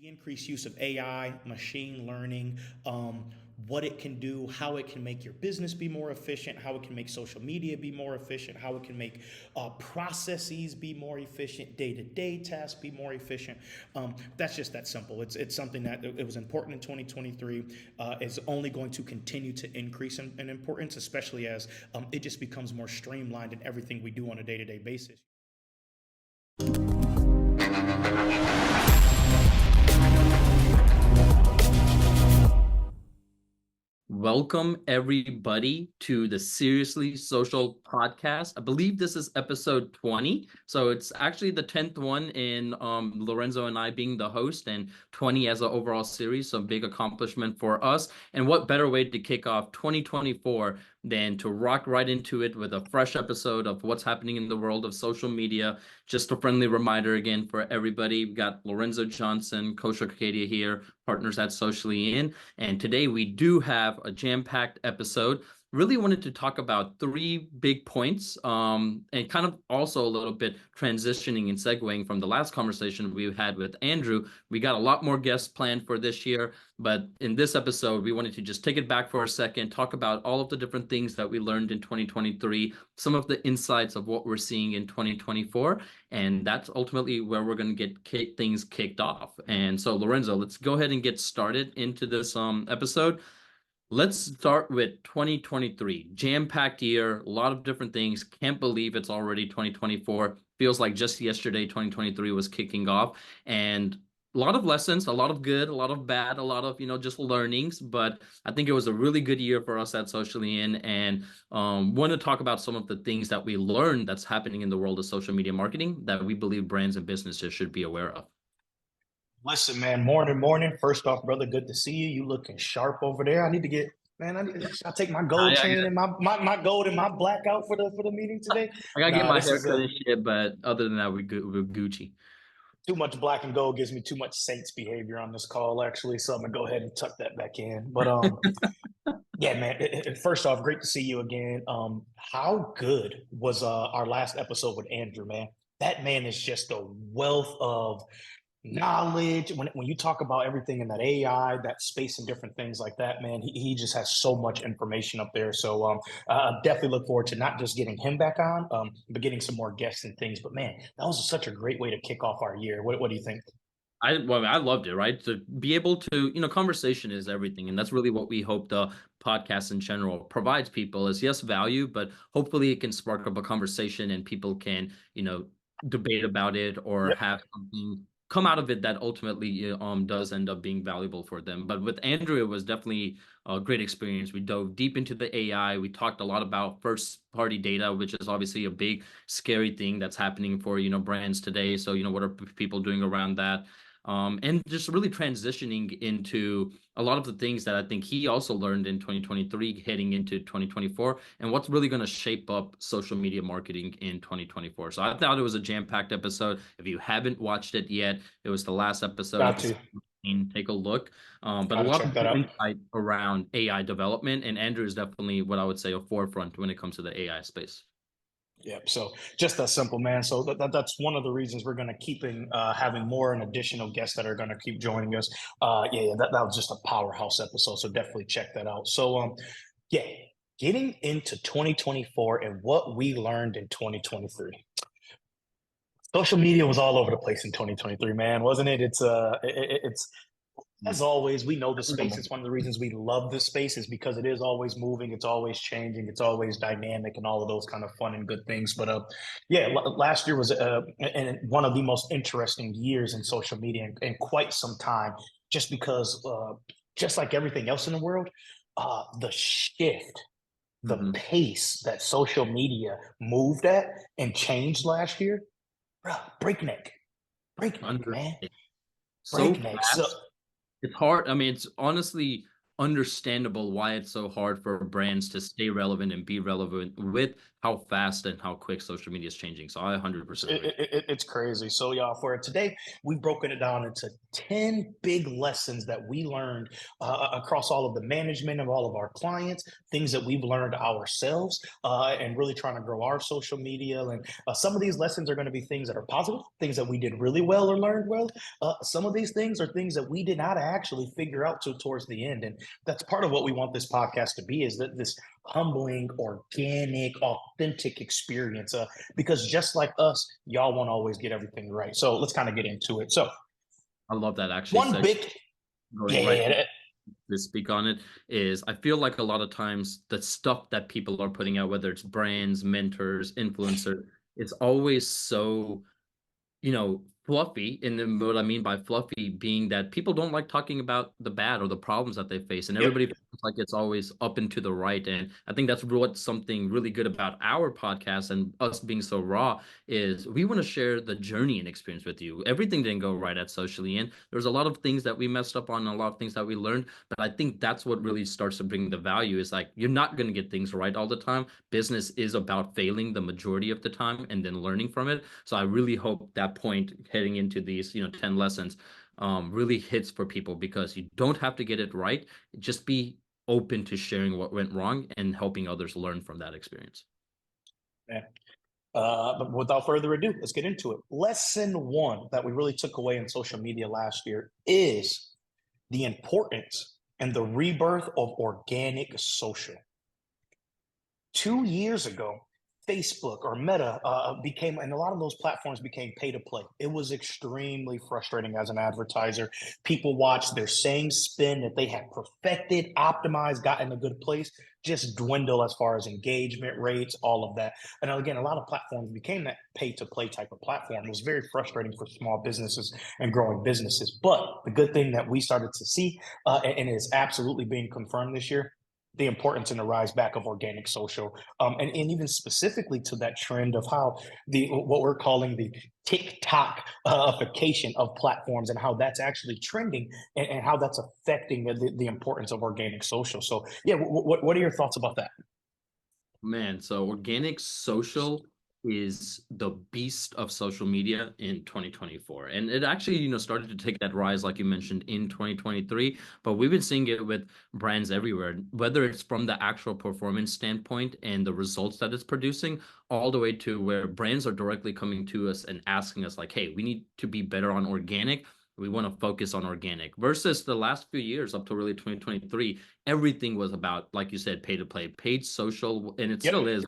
The increased use of AI, machine learning, what it can do, how it can make your business be more efficient, how it can make social media be more efficient, how it can make processes be more efficient, day-to-day tasks be more efficient. That's just that simple. It's something that it was important in 2023, is only going to continue to increase in importance, especially as it just becomes more streamlined in everything we do on a day-to-day basis. Welcome, everybody, to the Seriously Social podcast. I believe this is episode 20. So it's actually the 10th one in Lorenzo and I being the host, and 20 as an overall series. So big accomplishment for us. And what better way to kick off 2024 than to rock right into it with a fresh episode of what's happening in the world of social media. Just a friendly reminder again for everybody. We've got Lorenzo Johnson, Coach Arcadia here, partners at Socially In. And today we do have a jam-packed episode. Really wanted to talk about three big points, and kind of also a little bit transitioning and segueing from the last conversation we had with Andrew. We got a lot more guests planned for this year, but in this episode, we wanted to just take it back for a second, talk about all of the different things that we learned in 2023, some of the insights of what we're seeing in 2024, and that's ultimately where we're going to get things kicked off. And so, Lorenzo, let's go ahead and get started into this episode. Let's start with 2023. Jam-packed year, a lot of different things. Can't believe it's already 2024. Feels like just yesterday 2023 was kicking off. And a lot of lessons, a lot of good, a lot of bad, a lot of, just learnings. But I think it was a really good year for us at Socially In, and want to talk about some of the things that we learned that's happening in the world of social media marketing that we believe brands and businesses should be aware of. Listen, man, morning. First off, brother, good to see you. You looking sharp over there. I need to get, man, I'll take my gold chain and my gold and my black out for the meeting today. I gotta get my haircut and shit, but other than that, we're Gucci. Too much black and gold gives me too much Saints behavior on this call, actually. So I'm gonna go ahead and tuck that back in. But yeah, man. First off, great to see you again. How good was our last episode with Andrew, man? That man is just a wealth of knowledge. When you talk about everything in that AI, that space and different things like that, man, he just has so much information up there. So definitely look forward to not just getting him back on, but getting some more guests and things. But man, that was such a great way to kick off our year. What do you think? I loved it, right? To be able to, conversation is everything. And that's really what we hope the podcast in general provides people is, yes, value, but hopefully it can spark up a conversation and people can, debate about it or have something come out of it that ultimately does end up being valuable for them. But with Andrew, it was definitely a great experience. We dove deep into the AI. We talked a lot about first party data, which is obviously a big scary thing that's happening for brands today. So what are people doing around that? And just really transitioning into a lot of the things that I think he also learned in 2023 heading into 2024, and what's really going to shape up social media marketing in 2024. So I thought it was a jam-packed episode. If you haven't watched it yet, it was the last episode. Got to. Take a look. But a lot of insight around AI development, and Andrew is definitely what I would say a forefront when it comes to the AI space. Yeah, so just that simple, man. So that's one of the reasons we're going to keep having more and additional guests that are going to keep joining us. That was just a powerhouse episode. So definitely check that out. So getting into 2024 and what we learned in 2023. Social media was all over the place in 2023, man, wasn't it? It's as always, we know the space. It's one of the reasons we love this space is because it is always moving. It's always changing. It's always dynamic and all of those kind of fun and good things. But last year was one of the most interesting years in social media in quite some time, just because just like everything else in the world, the shift, the pace that social media moved at and changed last year, bro, breakneck, man. So breakneck. It's hard. I mean, it's honestly understandable why it's so hard for brands to stay relevant and be relevant with how fast and how quick social media is changing. So I 100% agree. It's crazy. So, y'all, for today, we've broken it down into 10 big lessons that we learned across all of the management of all of our clients, things that we've learned ourselves, and really trying to grow our social media. And some of these lessons are going to be things that are positive, things that we did really well or learned well. Some of these things are things that we did not actually figure out till towards the end. And that's part of what we want this podcast to be, is that this humbling, organic, authentic experience. Because just like us, y'all won't always get everything right. So let's kind of get into it. So I love that, actually. one big, Going right to speak on it is, I feel like a lot of times the stuff that people are putting out, whether it's brands, mentors, influencers, it's always so, fluffy. And then what I mean by fluffy being that people don't like talking about the bad or the problems that they face, and everybody feels like it's always up and to the right. And I think that's what's something really good about our podcast and us being so raw, is we want to share the journey and experience with you. Everything didn't go right at Socially In. There's a lot of things that we messed up on, a lot of things that we learned, but I think that's what really starts to bring the value, is like, you're not going to get things right all the time. Business is about failing the majority of the time and then learning from it. So I really hope that point heading into these 10 lessons really hits for people, because you don't have to get it right. Just be open to sharing what went wrong and helping others learn from that experience. Yeah. But without further ado, let's get into it. Lesson one that we really took away in social media last year is the importance and the rebirth of organic social. 2 years ago, Facebook or Meta became, and a lot of those platforms became pay to play. It was extremely frustrating as an advertiser. People watched their same spin that they had perfected, optimized, got in a good place, just dwindle as far as engagement rates, all of that. And again, a lot of platforms became that pay to play type of platform. It was very frustrating for small businesses and growing businesses. But the good thing that we started to see, and it is absolutely being confirmed this year, the importance and the rise back of organic social, and even specifically to that trend of how what we're calling the TikTokification of platforms, and how that's actually trending, and how that's affecting the importance of organic social. So yeah, what are your thoughts about that? Man, so organic social is the beast of social media in 2024. And it actually, started to take that rise, like you mentioned, in 2023. But we've been seeing it with brands everywhere, whether it's from the actual performance standpoint and the results that it's producing, all the way to where brands are directly coming to us and asking us, like, hey, we need to be better on organic. We want to focus on organic, versus the last few years up to really 2023. Everything was about, like you said, pay to play, paid social, and it still is.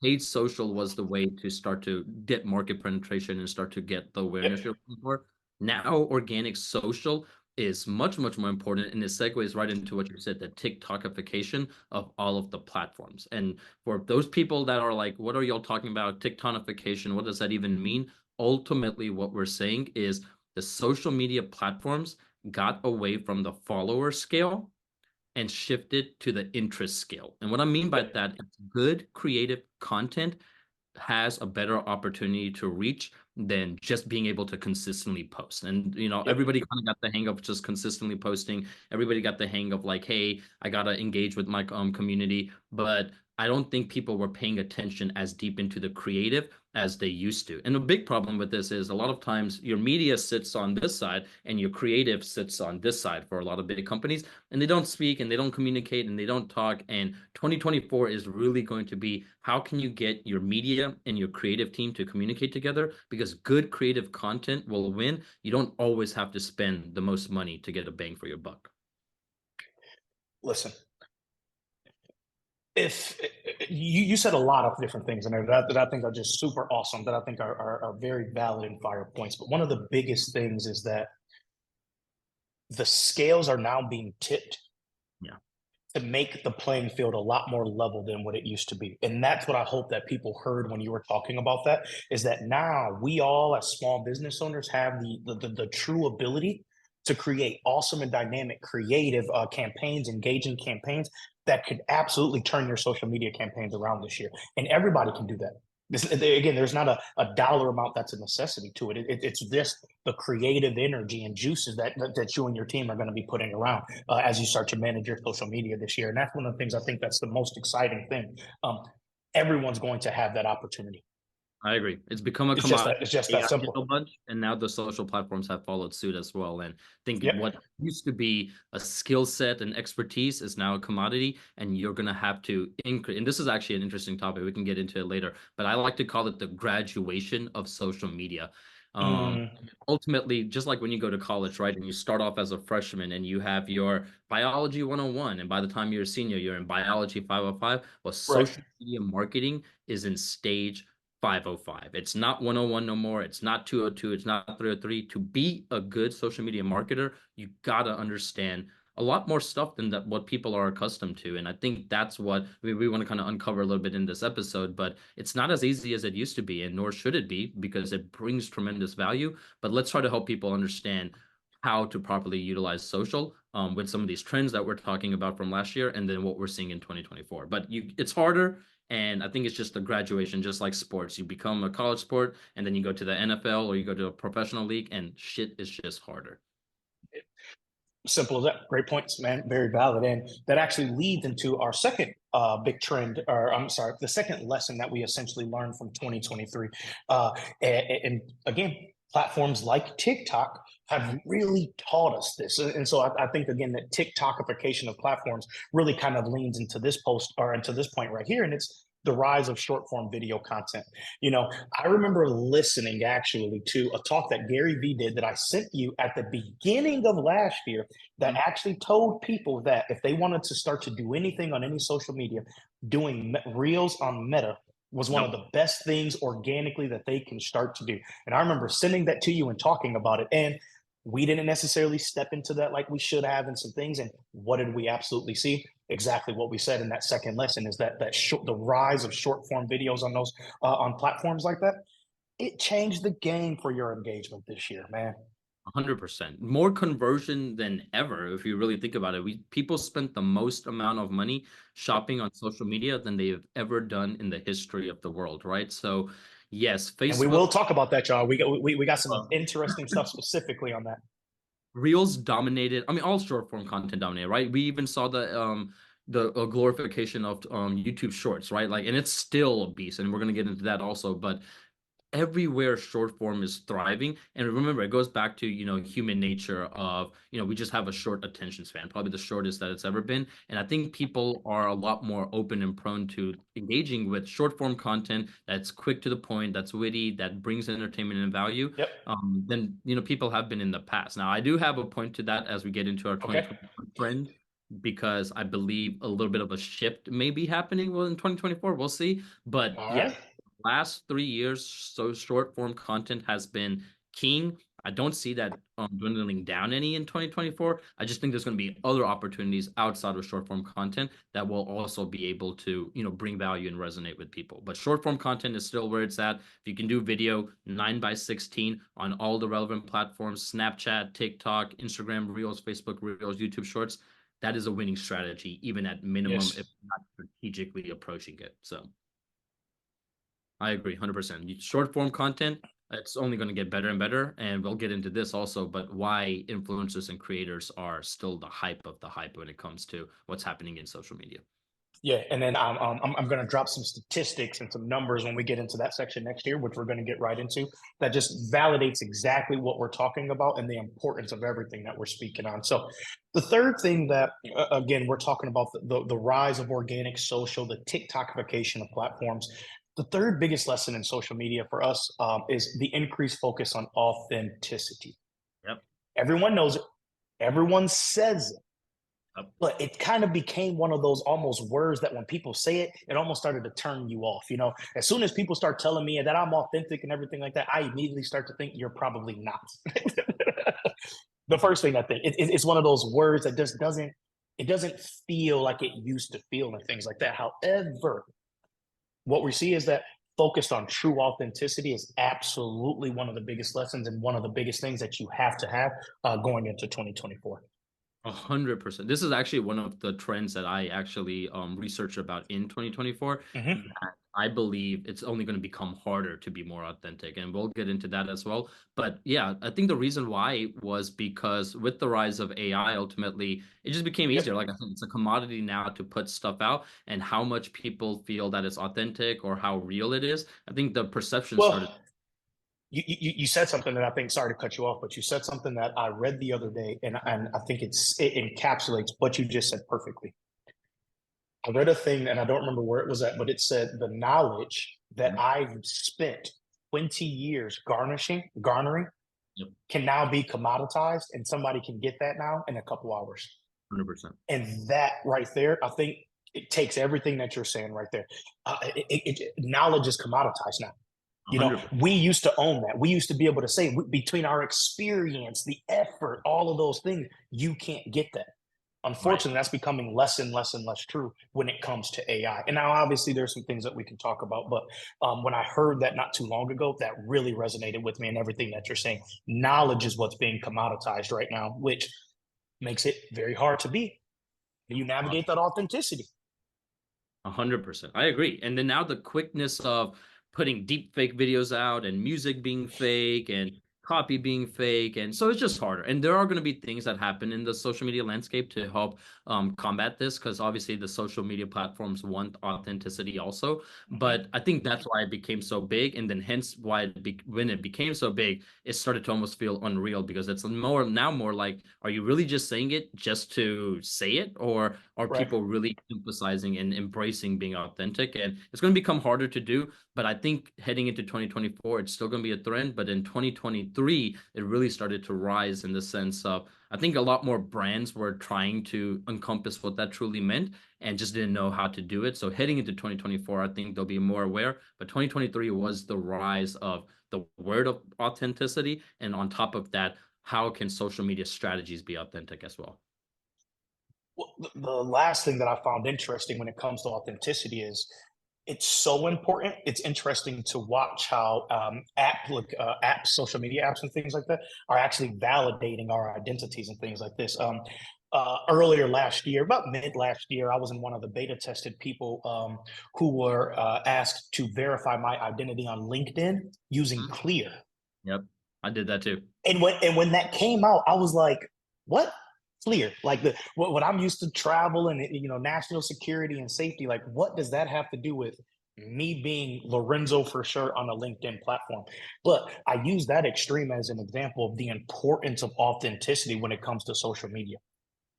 Paid social was the way to start to get market penetration and start to get the awareness you're looking for. Now, organic social is much, much more important, and it segues right into what you said, the TikTokification of all of the platforms. And for those people that are like, what are y'all talking about? TikTokification, what does that even mean? Ultimately, what we're saying is the social media platforms got away from the follower scale and shifted to the interest scale. And what I mean by that is, good creative content has a better opportunity to reach than just being able to consistently post. And everybody kind of got the hang of just consistently posting. Everybody got the hang of like, hey, I gotta engage with my community. But I don't think people were paying attention as deep into the creative as they used to. And a big problem with this is, a lot of times your media sits on this side and your creative sits on this side for a lot of big companies, and they don't speak and they don't communicate and they don't talk. And 2024 is really going to be, how can you get your media and your creative team to communicate together? Because good creative content will win. You don't always have to spend the most money to get a bang for your buck. Listen, if you said a lot of different things in there that I think are just super awesome, that I think are very valid and fire points. But one of the biggest things is that the scales are now being tipped to make the playing field a lot more level than what it used to be. And that's what I hope that people heard when you were talking about that, is that now we all, as small business owners, have the true ability to create awesome and dynamic creative campaigns, engaging campaigns that could absolutely turn your social media campaigns around this year. And everybody can do that. Again, there's not a dollar amount that's a necessity to it. It's just the creative energy and juices that you and your team are going to be putting around as you start to manage your social media this year. And that's one of the things I think that's the most exciting thing. Everyone's going to have that opportunity. I agree. It's become a It's just commodity. that it's just AI that did a simple. bunch, and now the social platforms have followed suit as well. And think Yep. what used to be a skill set and expertise is now a commodity, and you're going to have to increase. And this is actually an interesting topic. We can get into it later, but I like to call it the graduation of social media. Um, Mm, Ultimately, just like when you go to college, right, and you start off as a freshman and you have your biology 101, and by the time you're a senior, you're in biology 505. Well, right. social media marketing is in stage 505. It's not 101 no more. It's not 202. It's not 303. To be a good social media marketer, you gotta understand a lot more stuff than that what people are accustomed to. And I think that's what we want to kind of uncover a little bit in this episode. But it's not as easy as it used to be, and nor should it be, because it brings tremendous value. But let's try to help people understand how to properly utilize social with some of these trends that we're talking about from last year, and then what we're seeing in 2024. But it's harder, and I think it's just a graduation, just like sports. You become a college sport, and then you go to the NFL or you go to a professional league, and shit is just harder. Simple as that. Great points, man. Very valid. And that actually leads into our second big trend, or I'm sorry, the second lesson that we essentially learned from 2023. And again, platforms like TikTok have really taught us this. And so I think, again, that TikTokification of platforms really kind of leans into this post or into this point right here. And it's the rise of short form video content. You know, I remember listening actually to a talk that Gary Vee did that I sent you at the beginning of last year that actually told people that if they wanted to start to do anything on any social media, doing reels on Meta was one of the best things organically that they can start to do. And I remember sending that to you and talking about it. And we didn't necessarily step into that like we should have in some things. And what did we absolutely see? Exactly what we said in that second lesson is that the rise of short form videos on those on platforms like that. It changed the game for your engagement this year, man. 100%. More conversion than ever, if you really think about it. People spent the most amount of money shopping on social media than they have ever done in the history of the world, right? So, yes, And we Facebook. will talk about that, y'all. We got some interesting stuff specifically on that. Reels dominated. I mean, all short form content dominated, right? We even saw the glorification of YouTube Shorts, right? Like, and it's still a beast, and we're gonna get into that also. But everywhere short form is thriving, and remember, it goes back to human nature of we just have a short attention span, probably the shortest that it's ever been. And I think people are a lot more open and prone to engaging with short form content that's quick to the point, that's witty, that brings entertainment and value, Yep. than people have been in the past. Now I do have a point to that as we get into our Okay. 2021 trend, because I believe a little bit of a shift may be happening in 2024. We'll see. But All yeah, right. last 3 years, so short form content has been king. I don't see that dwindling down any in 2024. I just think there's going to be other opportunities outside of short form content that will also be able to, bring value and resonate with people. But short form content is still where it's at. If you can do video 9:16 on all the relevant platforms, Snapchat, TikTok, Instagram Reels, Facebook Reels, YouTube Shorts, that is a winning strategy, even at minimum, Yes. if not strategically approaching it. So I agree 100%. Short form content, it's only going to get better and better. And we'll get into this also, but why influencers and creators are still the hype of the hype when it comes to what's happening in social media. Yeah, and then I'm going to drop some statistics and some numbers when we get into that section next year, which we're going to get right into. That just validates exactly what we're talking about and the importance of everything that we're speaking on. So, the third thing that again we're talking about the rise of organic social, the TikTokification of platforms. The third biggest lesson in social media for us is the increased focus on authenticity. Yep. Everyone knows it. Everyone says it. Yep. But it kind of became one of those almost words that when people say it, it almost started to turn you off. You know, as soon as people start telling me that I'm authentic and everything like that, I immediately start to think you're probably not. The first thing I think it's one of those words that just doesn't feel like it used to feel and things like that. However, what we see is that focused on true authenticity is absolutely one of the biggest lessons and one of the biggest things that you have to have going into 2024. 100%. This is actually one of the trends that I actually researched about in 2024. Hmm. That I believe it's only going to become harder to be more authentic, and we'll get into that as well. But yeah, I think the reason why was because with the rise of AI, ultimately, it just became Yep. easier. Like I said, it's a commodity now to put stuff out, and how much people feel that it's authentic or how real it is. I think the perception started. Well, you said something that I think, sorry to cut you off, but you said something that I read the other day, and I think it encapsulates what you just said perfectly. I read a thing, and I don't remember where it was at, but it said the knowledge that Mhm. I've spent 20 years garnering Yep, can now be commoditized, and somebody can get that now in a couple hours. 100%. And that right there, I think it takes everything that you're saying right there. Knowledge is commoditized now. You know, 100%. we used to own that. We used to be able to say, between our experience, the effort, all of those things, you can't get that. Right. Unfortunately, that's becoming less and less and less true when it comes to AI. And now, obviously, there's some things that we can talk about. But when I heard that not too long ago, that really resonated with me and everything that you're saying. Knowledge is what's being commoditized right now, which makes it very hard to be. You navigate that authenticity. 100%. I agree. And then now the quickness of putting deep fake videos out and music being fake and copy being fake. And so it's just harder. And there are going to be things that happen in the social media landscape to help combat this, because obviously the social media platforms want authenticity also. Mm-hmm. But I think that's why it became so big. And then hence why when it became so big, it started to almost feel unreal, because it's more like, are you really just saying it just to say it? Or are Right. people really emphasizing and embracing being authentic? And it's going to become harder to do. But I think heading into 2024, it's still going to be a trend. But in 2023, it really started to rise in the sense of, I think a lot more brands were trying to encompass what that truly meant and just didn't know how to do it. So heading into 2024, I think they'll be more aware. But 2023 was the rise of the word of authenticity. And on top of that, how can social media strategies be authentic as well? Well, the last thing that I found interesting when it comes to authenticity is it's so important. It's interesting to watch how apps, social media apps, and things like that are actually validating our identities and things like this. Earlier last year, about mid last year, I was in one of the beta tested people who were asked to verify my identity on LinkedIn using Mhm. Clear. Yep. I did that too. And when that came out, I was like, "What? Clear? Like what I'm used to travel and national security and safety. Like, what does that have to do with me being Lorenzo for sure on a LinkedIn platform?" But I use that extreme as an example of the importance of authenticity when it comes to social media.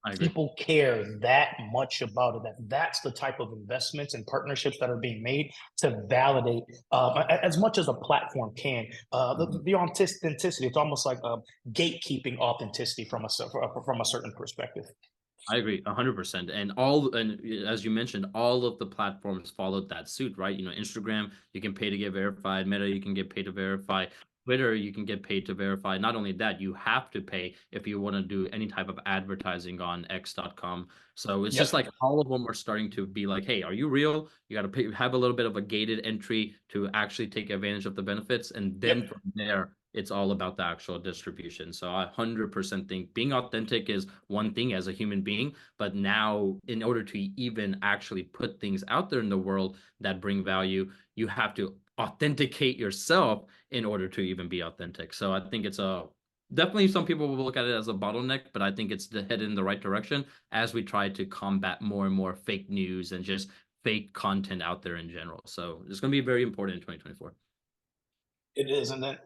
I agree. People care that much about it, that's the type of investments and partnerships that are being made to validate as much as a platform can Mhm. the authenticity. It's almost like gatekeeping authenticity from a certain perspective. I agree 100%. And as you mentioned, all of the platforms followed that suit, right? Instagram, you can pay to get verified. Meta, you can get paid to verify. Twitter, you can get paid to verify. Not only that, you have to pay if you want to do any type of advertising on X.com. So it's Yep. just like all of them are starting to be like, hey, are you real? You got to have a little bit of a gated entry to actually take advantage of the benefits. And Yep. then from there, it's all about the actual distribution. So I 100% think being authentic is one thing as a human being, but now in order to even actually put things out there in the world that bring value, you have to authenticate yourself in order to even be authentic. So I think it's a definitely some people will look at it as a bottleneck, but I think it's headed in the right direction as we try to combat more and more fake news and just fake content out there in general. So it's going to be very important in 2024. It is, and then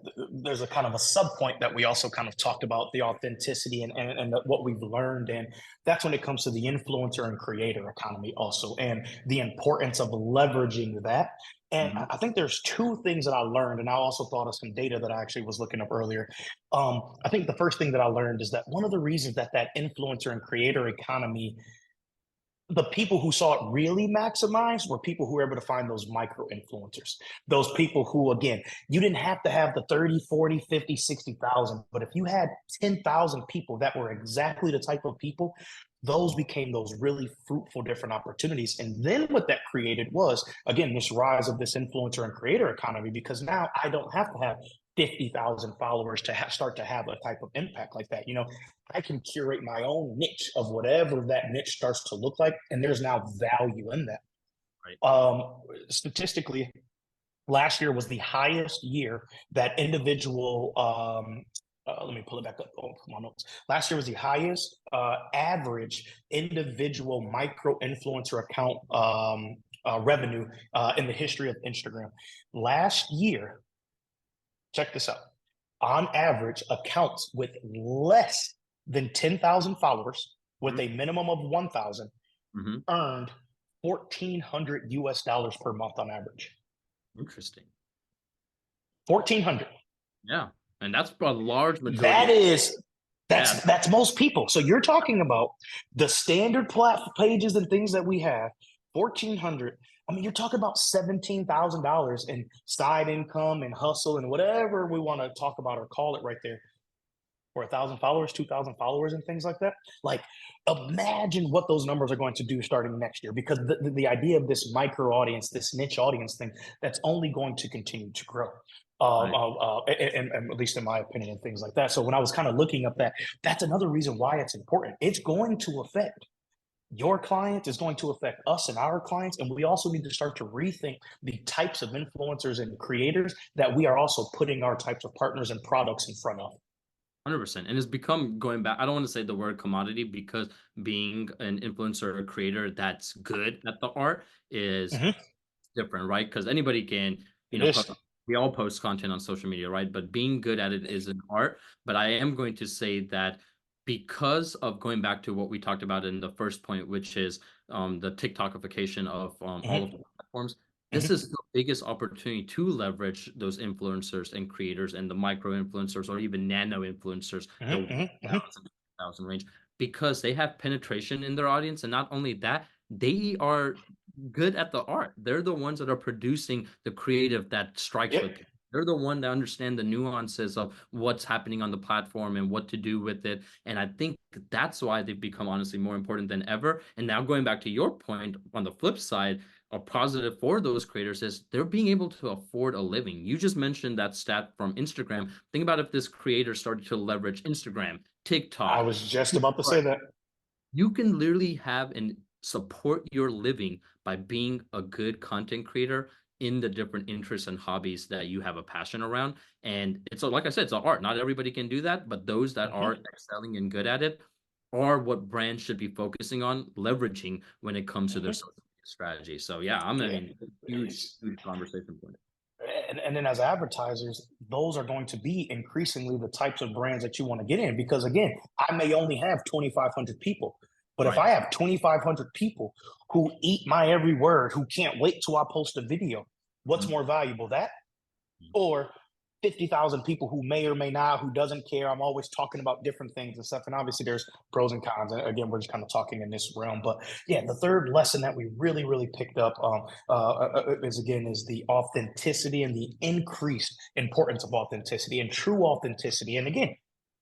there's a kind of a sub point that we also kind of talked about the authenticity and what we've learned, and that's when it comes to the influencer and creator economy also, and the importance of leveraging that. And Mhm. I think there's two things that I learned, and I also thought of some data that I actually was looking up earlier. I think the first thing that I learned is that one of the reasons that influencer and creator economy, the people who saw it really maximized were people who were able to find those micro influencers, those people who, again, you didn't have to have the 30, 40, 50, 60,000, but if you had 10,000 people that were exactly the type of people, those became those really fruitful different opportunities. And then what that created was, again, this rise of this influencer and creator economy, because now I don't have to have 50,000 followers to start to have a type of impact like that. I can curate my own niche of whatever that niche starts to look like, and there's now value in that. Right. Statistically, last year was the highest year that individual let me pull it back up on my notes. Last year was the highest average individual micro influencer account revenue in the history of Instagram. Last year, check this out, on average, accounts with less than 10,000 followers with a minimum of 1,000 earned $1,400 per month on average. Interesting. 1,400. Yeah, and that's a large majority. That's most people. So you're talking about the standard pages and things that we have, 1,400. I mean, you're talking about $17,000 in side income and hustle and whatever we want to talk about or call it right there for 1,000 followers, 2,000 followers and things like that. Like, imagine what those numbers are going to do starting next year, because the idea of this micro audience, this niche audience thing, that's only going to continue to grow. And at least in my opinion, and things like that. So when I was kind of looking up that's another reason why it's important. It's going to affect your clients, is going to affect us and our clients. And we also need to start to rethink the types of influencers and creators that we are also putting our types of partners and products in front of. 100%. And it's become, going back, I don't want to say the word commodity, because being an influencer or creator that's good at the art is different, right? Because anybody can, we all post content on social media, right? But being good at it is an art. But I am going to say that, because of going back to what we talked about in the first point, which is the TikTokification of all of the platforms, this is the biggest opportunity to leverage those influencers and creators and the micro influencers or even nano influencers, the 1,000 range, because they have penetration in their audience. And not only that, they are good at the art. They're the ones that are producing the creative that strikes with people. They're the one that understand the nuances of what's happening on the platform and what to do with it. And I think that's why they've become honestly more important than ever. And now, going back to your point, on the flip side, a positive for those creators is they're being able to afford a living. You just mentioned that stat from Instagram. Think about if this creator started to leverage Instagram, TikTok. I was just about to say that. You can literally have and support your living by being a good content creator in the different interests and hobbies that you have a passion around. And it's, like I said, it's an art. Not everybody can do that, but those that are excelling and good at it are what brands should be focusing on leveraging when it comes to their social media strategy. So yeah, I'm having a huge conversation point. And then as advertisers, those are going to be increasingly the types of brands that you want to get in, because again, I may only have 2,500 people, but if I have 2,500 people who eat my every word, who can't wait till I post a video, what's more valuable, that or 50,000 people who may or may not, who doesn't care? I'm always talking about different things and stuff. And obviously there's pros and cons. And again, we're just kind of talking in this realm. But yeah, the third lesson that we really, really picked up is the authenticity and the increased importance of authenticity and true authenticity. And again,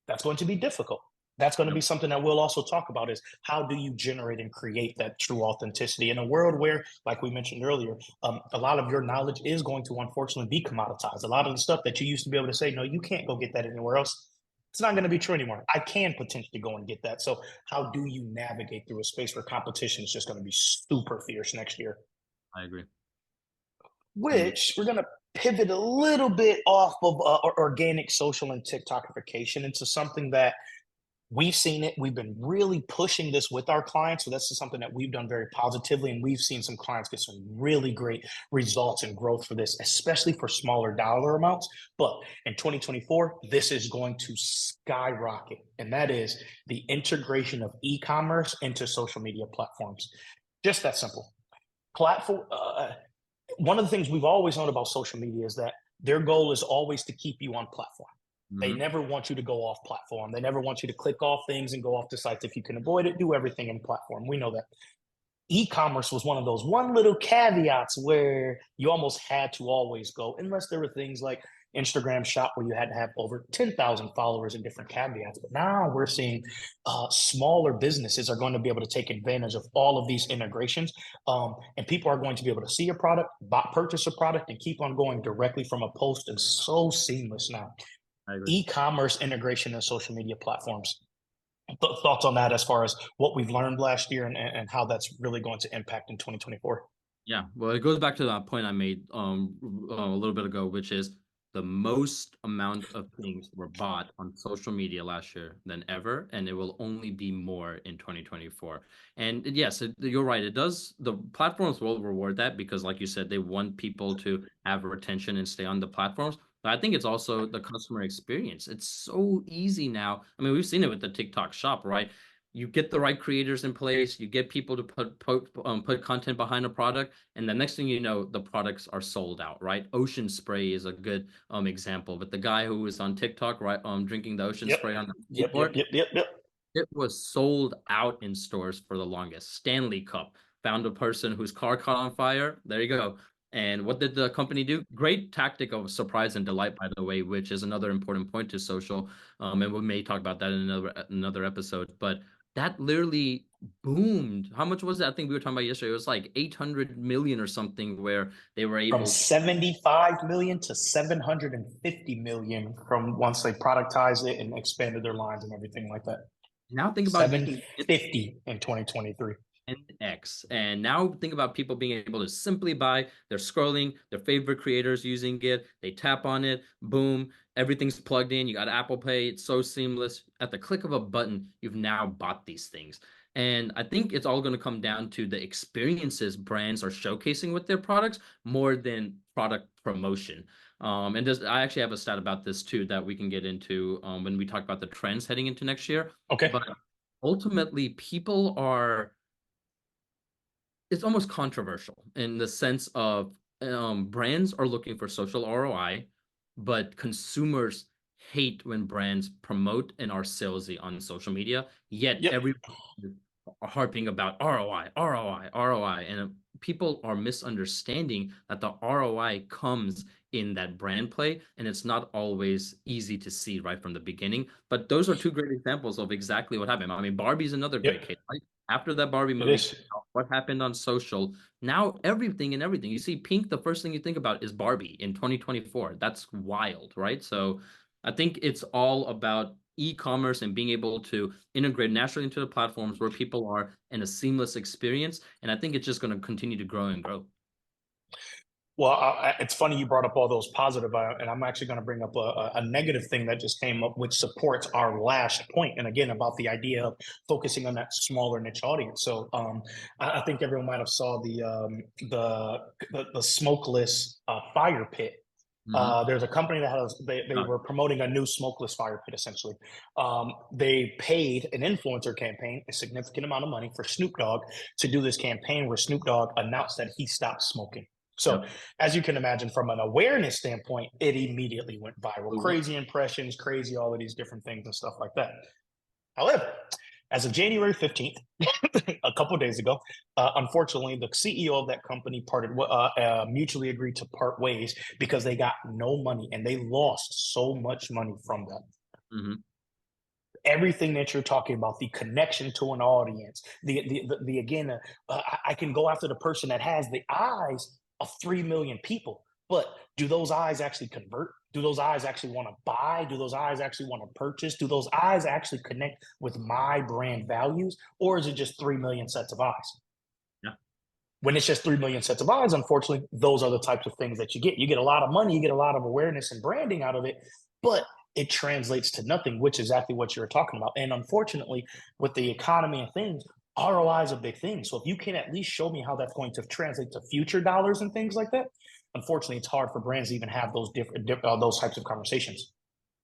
that's going to be difficult. That's going to be something that we'll also talk about, is how do you generate and create that true authenticity in a world where, like we mentioned earlier, a lot of your knowledge is going to unfortunately be commoditized. A lot of the stuff that you used to be able to say, no, you can't go get that anywhere else, it's not going to be true anymore. I can potentially go and get that. So how do you navigate through a space where competition is just going to be super fierce next year? I agree. Which we're going to pivot a little bit off of organic social and TikTokification into something that we've seen it. We've been really pushing this with our clients. So this is something that we've done very positively. And we've seen some clients get some really great results and growth for this, especially for smaller dollar amounts. But in 2024, this is going to skyrocket. And that is the integration of e-commerce into social media platforms. Just that simple. One of the things we've always known about social media is that their goal is always to keep you on platform. They never want you to go off platform. They never want you to click off things and go off the sites. If you can avoid it, do everything in platform. We know that. E-commerce was one of those one little caveats where you almost had to always go, unless there were things like Instagram shop where you had to have over 10,000 followers and different caveats. But now we're seeing smaller businesses are going to be able to take advantage of all of these integrations. And people are going to be able to see a product, purchase a product, and keep on going directly from a post. It's so seamless now. E-commerce integration and social media platforms. Thoughts on that as far as what we've learned last year and how that's really going to impact in 2024? Yeah, well, it goes back to that point I made a little bit ago, which is the most amount of things were bought on social media last year than ever, and it will only be more in 2024. And yes, you're right. It does. The platforms will reward that because, like you said, they want people to have retention and stay on the platforms. But I think it's also the customer experience. It's so easy now. I mean, we've seen it with the TikTok shop, right? You get the right creators in place, you get people to put content behind a product, and the next thing you know, the products are sold out, right? Ocean spray is a good example, but the guy who was on TikTok, right, drinking the ocean spray on the skateboard, it was sold out in stores for the longest. Stanley Cup found a person whose car caught on fire. There you go. And what did the company do? Great tactic of surprise and delight, by the way, which is another important point to social. And we may talk about that in another episode. But that literally boomed. How much was it? I think we were talking about yesterday. It was like 800 million or something, where they were able from 75 million to 750 million from once they productized it and expanded their lines and everything like that. Now think about 750 in 2023. X. And now think about people being able to simply buy, they're scrolling, their favorite creators using it, they tap on it, boom, everything's plugged in, you got Apple Pay, it's so seamless. At the click of a button, you've now bought these things. And I think it's all going to come down to the experiences brands are showcasing with their products more than product promotion. I actually have a stat about this too that we can get into when we talk about the trends heading into next year. Okay. But ultimately, people are, it's almost controversial in the sense of brands are looking for social ROI, but consumers hate when brands promote and are salesy on social media. Yet everyone is harping about ROI, ROI, ROI, and people are misunderstanding that the ROI comes in that brand play, and it's not always easy to see right from the beginning. But those are two great examples of exactly what happened. I mean, Barbie's another great case, right? After that Barbie movie, what happened on social? Now everything. You see Pink, the first thing you think about is Barbie in 2024. That's wild, right? So I think it's all about e-commerce and being able to integrate naturally into the platforms where people are in a seamless experience. And I think it's just going to continue to grow and grow. Well, it's funny you brought up all those positive, and I'm actually going to bring up a negative thing that just came up, which supports our last point. And again, about the idea of focusing on that smaller niche audience. So I think everyone might have saw the smokeless fire pit. There's a company that they were promoting a new smokeless fire pit, essentially. They paid an influencer campaign, a significant amount of money for Snoop Dogg to do this campaign where Snoop Dogg announced that he stopped smoking. So as you can imagine, from an awareness standpoint, it immediately went viral. Crazy impressions, crazy all of these different things and stuff like that. However, as of January 15th, a couple of days ago, unfortunately, the CEO of that company mutually agreed to part ways because they got no money and they lost so much money from that. Everything that you're talking about, the connection to an audience, I can go after the person that has the eyes of 3 million people, but do those eyes actually convert? Do those eyes actually want to buy? Do those eyes actually want to purchase? Do those eyes actually connect with my brand values? Or is it just 3 million sets of eyes? Yeah. When it's just 3 million sets of eyes, unfortunately, those are the types of things that you get. You get a lot of money, you get a lot of awareness and branding out of it, but it translates to nothing, which is exactly what you're talking about. And unfortunately, with the economy and things, ROI is a big thing. So if you can at least show me how that's going to translate to future dollars and things like that, unfortunately, it's hard for brands to even have those those types of conversations.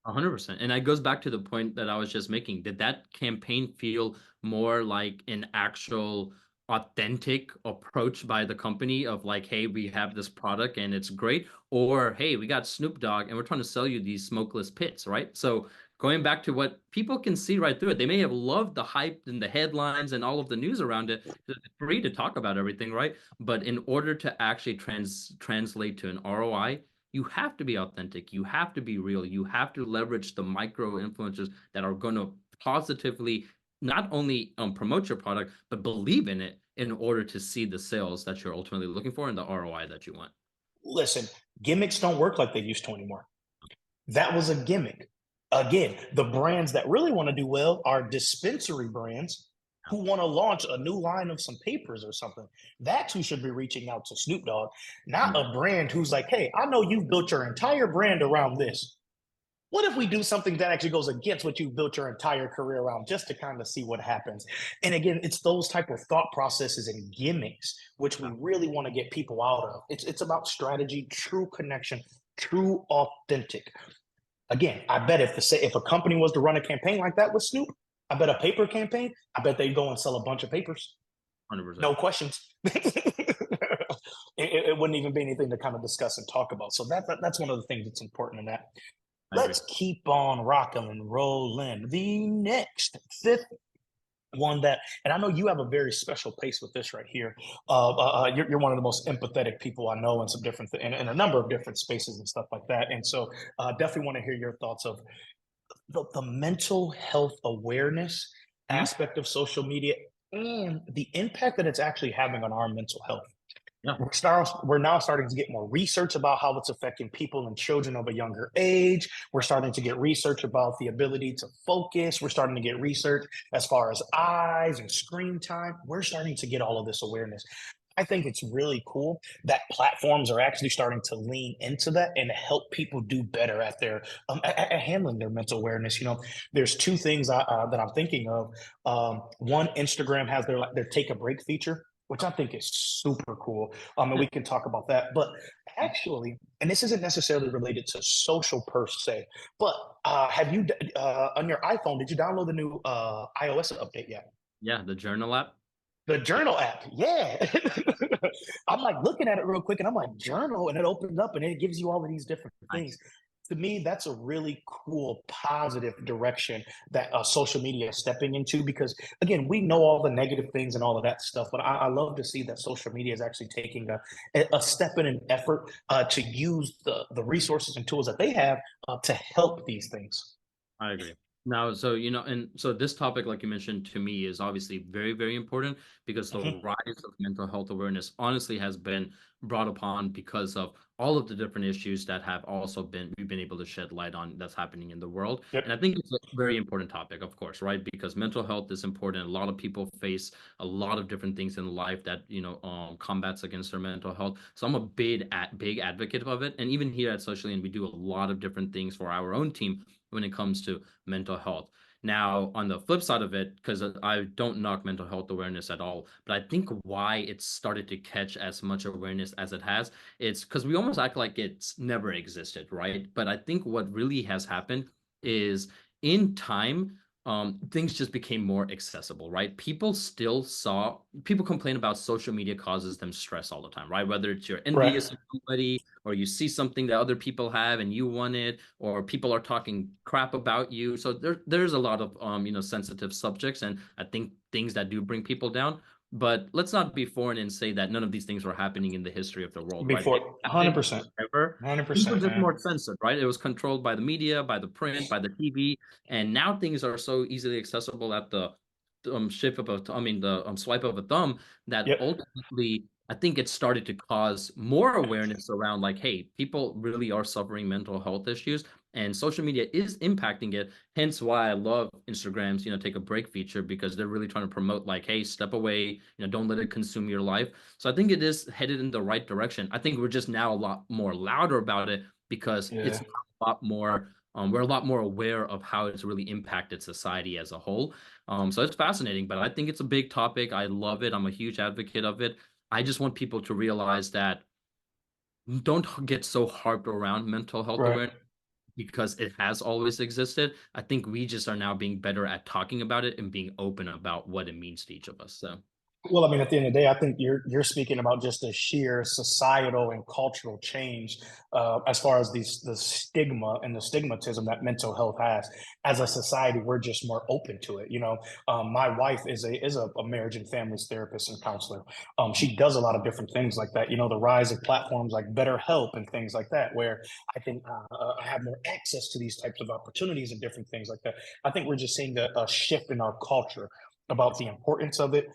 100%. And that goes back to the point that I was just making. Did that campaign feel more like an actual authentic approach by the company of like, hey, we have this product and it's great, or hey, we got Snoop Dogg and we're trying to sell you these smokeless pits, right? So going back to what people can see right through it, they may have loved the hype and the headlines and all of the news around it. It's free to talk about everything, right? But in order to actually translate to an ROI, you have to be authentic. You have to be real. You have to leverage the micro influencers that are going to positively not only promote your product, but believe in it in order to see the sales that you're ultimately looking for and the ROI that you want. Listen, gimmicks don't work like they used to anymore. That was a gimmick. Again, the brands that really want to do well are dispensary brands who want to launch a new line of some papers or something. That's who should be reaching out to Snoop Dogg, not a brand who's like, hey, I know you've built your entire brand around this. What if we do something that actually goes against what you've built your entire career around, just to kind of see what happens? And again, it's those type of thought processes and gimmicks which we really want to get people out of. It's about strategy, true connection, true authentic. Again, I bet if a company was to run a campaign like that with Snoop, I bet a paper campaign, I bet they'd go and sell a bunch of papers. 100%. No questions. It wouldn't even be anything to kind of discuss and talk about. So that's one of the things that's important in that. Let's keep on rocking and rolling. The next fifth one that, and I know you have a very special place with this right here. You're one of the most empathetic people I know in some different in a number of different spaces and stuff like that. And so definitely want to hear your thoughts of the mental health awareness aspect of social media and the impact that it's actually having on our mental health. Yeah. We're now starting to get more research about how it's affecting people and children of a younger age. We're starting to get research about the ability to focus. We're starting to get research as far as eyes and screen time. We're starting to get all of this awareness. I think it's really cool that platforms are actually starting to lean into that and help people do better at their at handling their mental awareness. You know, there's two things that I'm thinking of. One, Instagram has their take a break feature, which I think is super cool. And we can talk about that. But actually, and this isn't necessarily related to social per se, but have you on your iPhone, did you download the new iOS update yet? Yeah, the journal app. The journal app, yeah. I'm like looking at it real quick and I'm like, journal, and it opens up and it gives you all of these different things. To me, that's a really cool, positive direction that social media is stepping into, because again, we know all the negative things and all of that stuff, but I love to see that social media is actually taking a step in an effort to use the resources and tools that they have to help these things. I agree. Now, so, and so this topic, like you mentioned, to me is obviously very, very important because the rise of mental health awareness honestly has been brought upon because of all of the different issues that have also we've been able to shed light on that's happening in the world. Yep. And I think it's a very important topic, of course, right? Because mental health is important. A lot of people face a lot of different things in life that, combats against their mental health. So I'm a big advocate of it. And even here at Socially, we do a lot of different things for our own team when it comes to mental health. Now, on the flip side of it, because I don't knock mental health awareness at all, but I think why it's started to catch as much awareness as it has, it's because we almost act like it's never existed, right? But I think what really has happened is in time, things just became more accessible, right? People complain about social media causes them stress all the time, right? Whether it's you're envious of somebody or you see something that other people have and you want it, or people are talking crap about you. So there's a lot of sensitive subjects, and I think things that do bring people down. But let's not be foreign and say that none of these things were happening in the history of the world. Before, right? 100%. 100%. Things were just more censored, right? It was controlled by the media, by the print, by the TV, and now things are so easily accessible at the swipe of a thumb that ultimately I think it started to cause more awareness around like, hey, people really are suffering mental health issues, and social media is impacting it. Hence why I love Instagram's, take a break feature, because they're really trying to promote like, hey, step away, don't let it consume your life. So I think it is headed in the right direction. I think we're just now a lot more louder about it because it's a lot more, we're a lot more aware of how it's really impacted society as a whole. So it's fascinating, but I think it's a big topic. I love it. I'm a huge advocate of it. I just want people to realize that don't get so harped around mental health awareness because it has always existed. I think we just are now being better at talking about it and being open about what it means to each of us. So Well, I mean, at the end of the day, I think you're speaking about just the sheer societal and cultural change as far as the stigma and the stigmatism that mental health has. As a society, we're just more open to it. My wife is a marriage and families therapist and counselor. She does a lot of different things like that. The rise of platforms like BetterHelp and things like that, where I have more access to these types of opportunities and different things like that. I think we're just seeing a shift in our culture about the importance of it.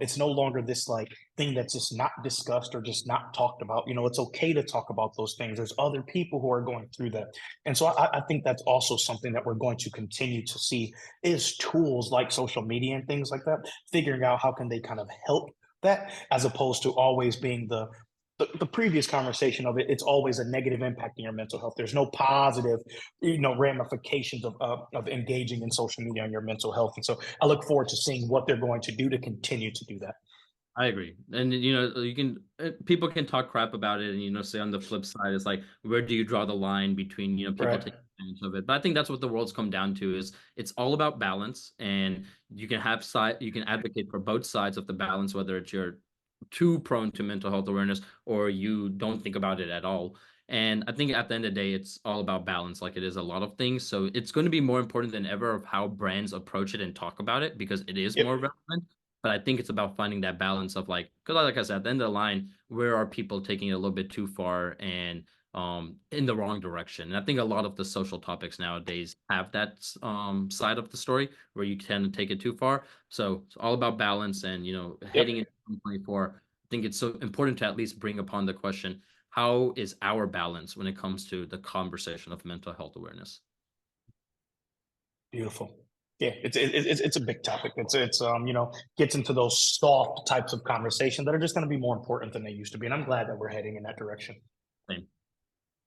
It's no longer this like thing that's just not discussed or just not talked about. It's okay to talk about those things. There's other people who are going through that. And so I think that's also something that we're going to continue to see is tools like social media and things like that, figuring out how can they kind of help that as opposed to always being the previous conversation of it. It's always a negative impact in your mental health. There's no positive ramifications of engaging in social media on your mental health. And so I look forward to seeing what they're going to do to continue to do that. I agree. And people can talk crap about it and say on the flip side, it's like, where do you draw the line between people Right. taking advantage of it? But I think that's what the world's come down to, is it's all about balance, and you can advocate for both sides of the balance, whether it's you're too prone to mental health awareness or you don't think about it at all. And I think at the end of the day, it's all about balance, like it is a lot of things. So it's going to be more important than ever of how brands approach it and talk about it, because it is Yep. more relevant. But I think it's about finding that balance of because like I said, at the end of the line, where are people taking it a little bit too far and in the wrong direction? And I think a lot of the social topics nowadays have that side of the story where you tend to take it too far. So it's all about balance, and Yep. heading into 2024, I think it's so important to at least bring upon the question: how is our balance when it comes to the conversation of mental health awareness? Beautiful. Yeah, it's a big topic. It's gets into those soft types of conversation that are just going to be more important than they used to be. And I'm glad that we're heading in that direction. Same.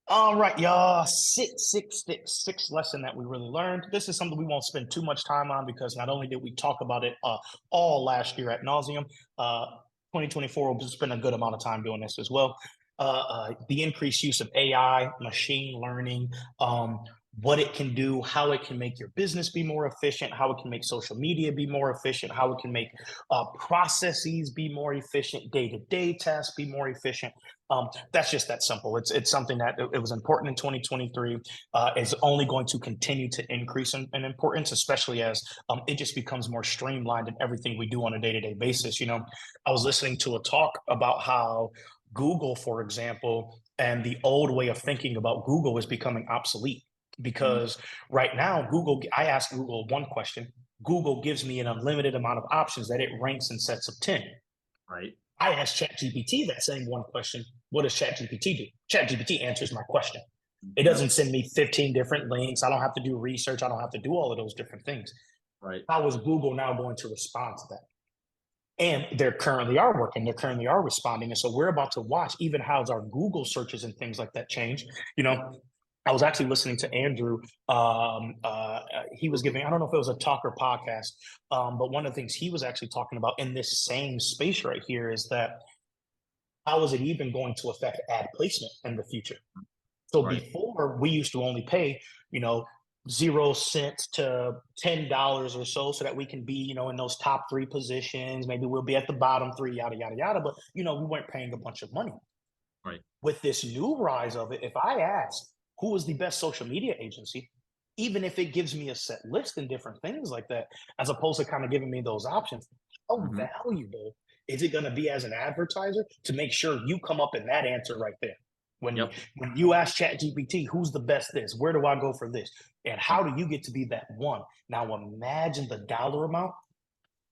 All right, y'all. Sixth lesson that we really learned. This is something we won't spend too much time on because not only did we talk about it all last year at nauseum, 2024 will spend a good amount of time doing this as well. The increased use of AI, machine learning, what it can do, how it can make your business be more efficient, how it can make social media be more efficient, how it can make processes be more efficient, day-to-day tasks be more efficient. That's just that simple. It's something that it was important in 2023. Is only going to continue to increase in importance, especially as it just becomes more streamlined in everything we do on a day-to-day basis. I was listening to a talk about how Google, for example, and the old way of thinking about Google is becoming obsolete because right now, I ask Google one question. Google gives me an unlimited amount of options that it ranks in sets of 10. Right. I ask ChatGPT that same one question. What does ChatGPT do? ChatGPT answers my question. It doesn't send me 15 different links. I don't have to do research. I don't have to do all of those different things. Right. How is Google now going to respond to that? And they currently are working. They currently are responding. And so we're about to watch even how our Google searches and things like that change. I was actually listening to Andrew. He was giving, I don't know if it was a talk or podcast, but one of the things he was actually talking about in this same space right here is that how is it even going to affect ad placement in the future? So Right. before we used to only pay, 0 cents to $10 or so that we can be, in those top 3 positions. Maybe we'll be at the bottom 3, yada, yada, yada. But, we weren't paying a bunch of money. Right. With this new rise of it, if I ask who is the best social media agency, even if it gives me a set list and different things like that, as opposed to kind of giving me those options, how valuable is it going to be as an advertiser to make sure you come up in that answer right there? When you ask ChatGPT, who's the best this? Where do I go for this? And how do you get to be that one? Now imagine the dollar amount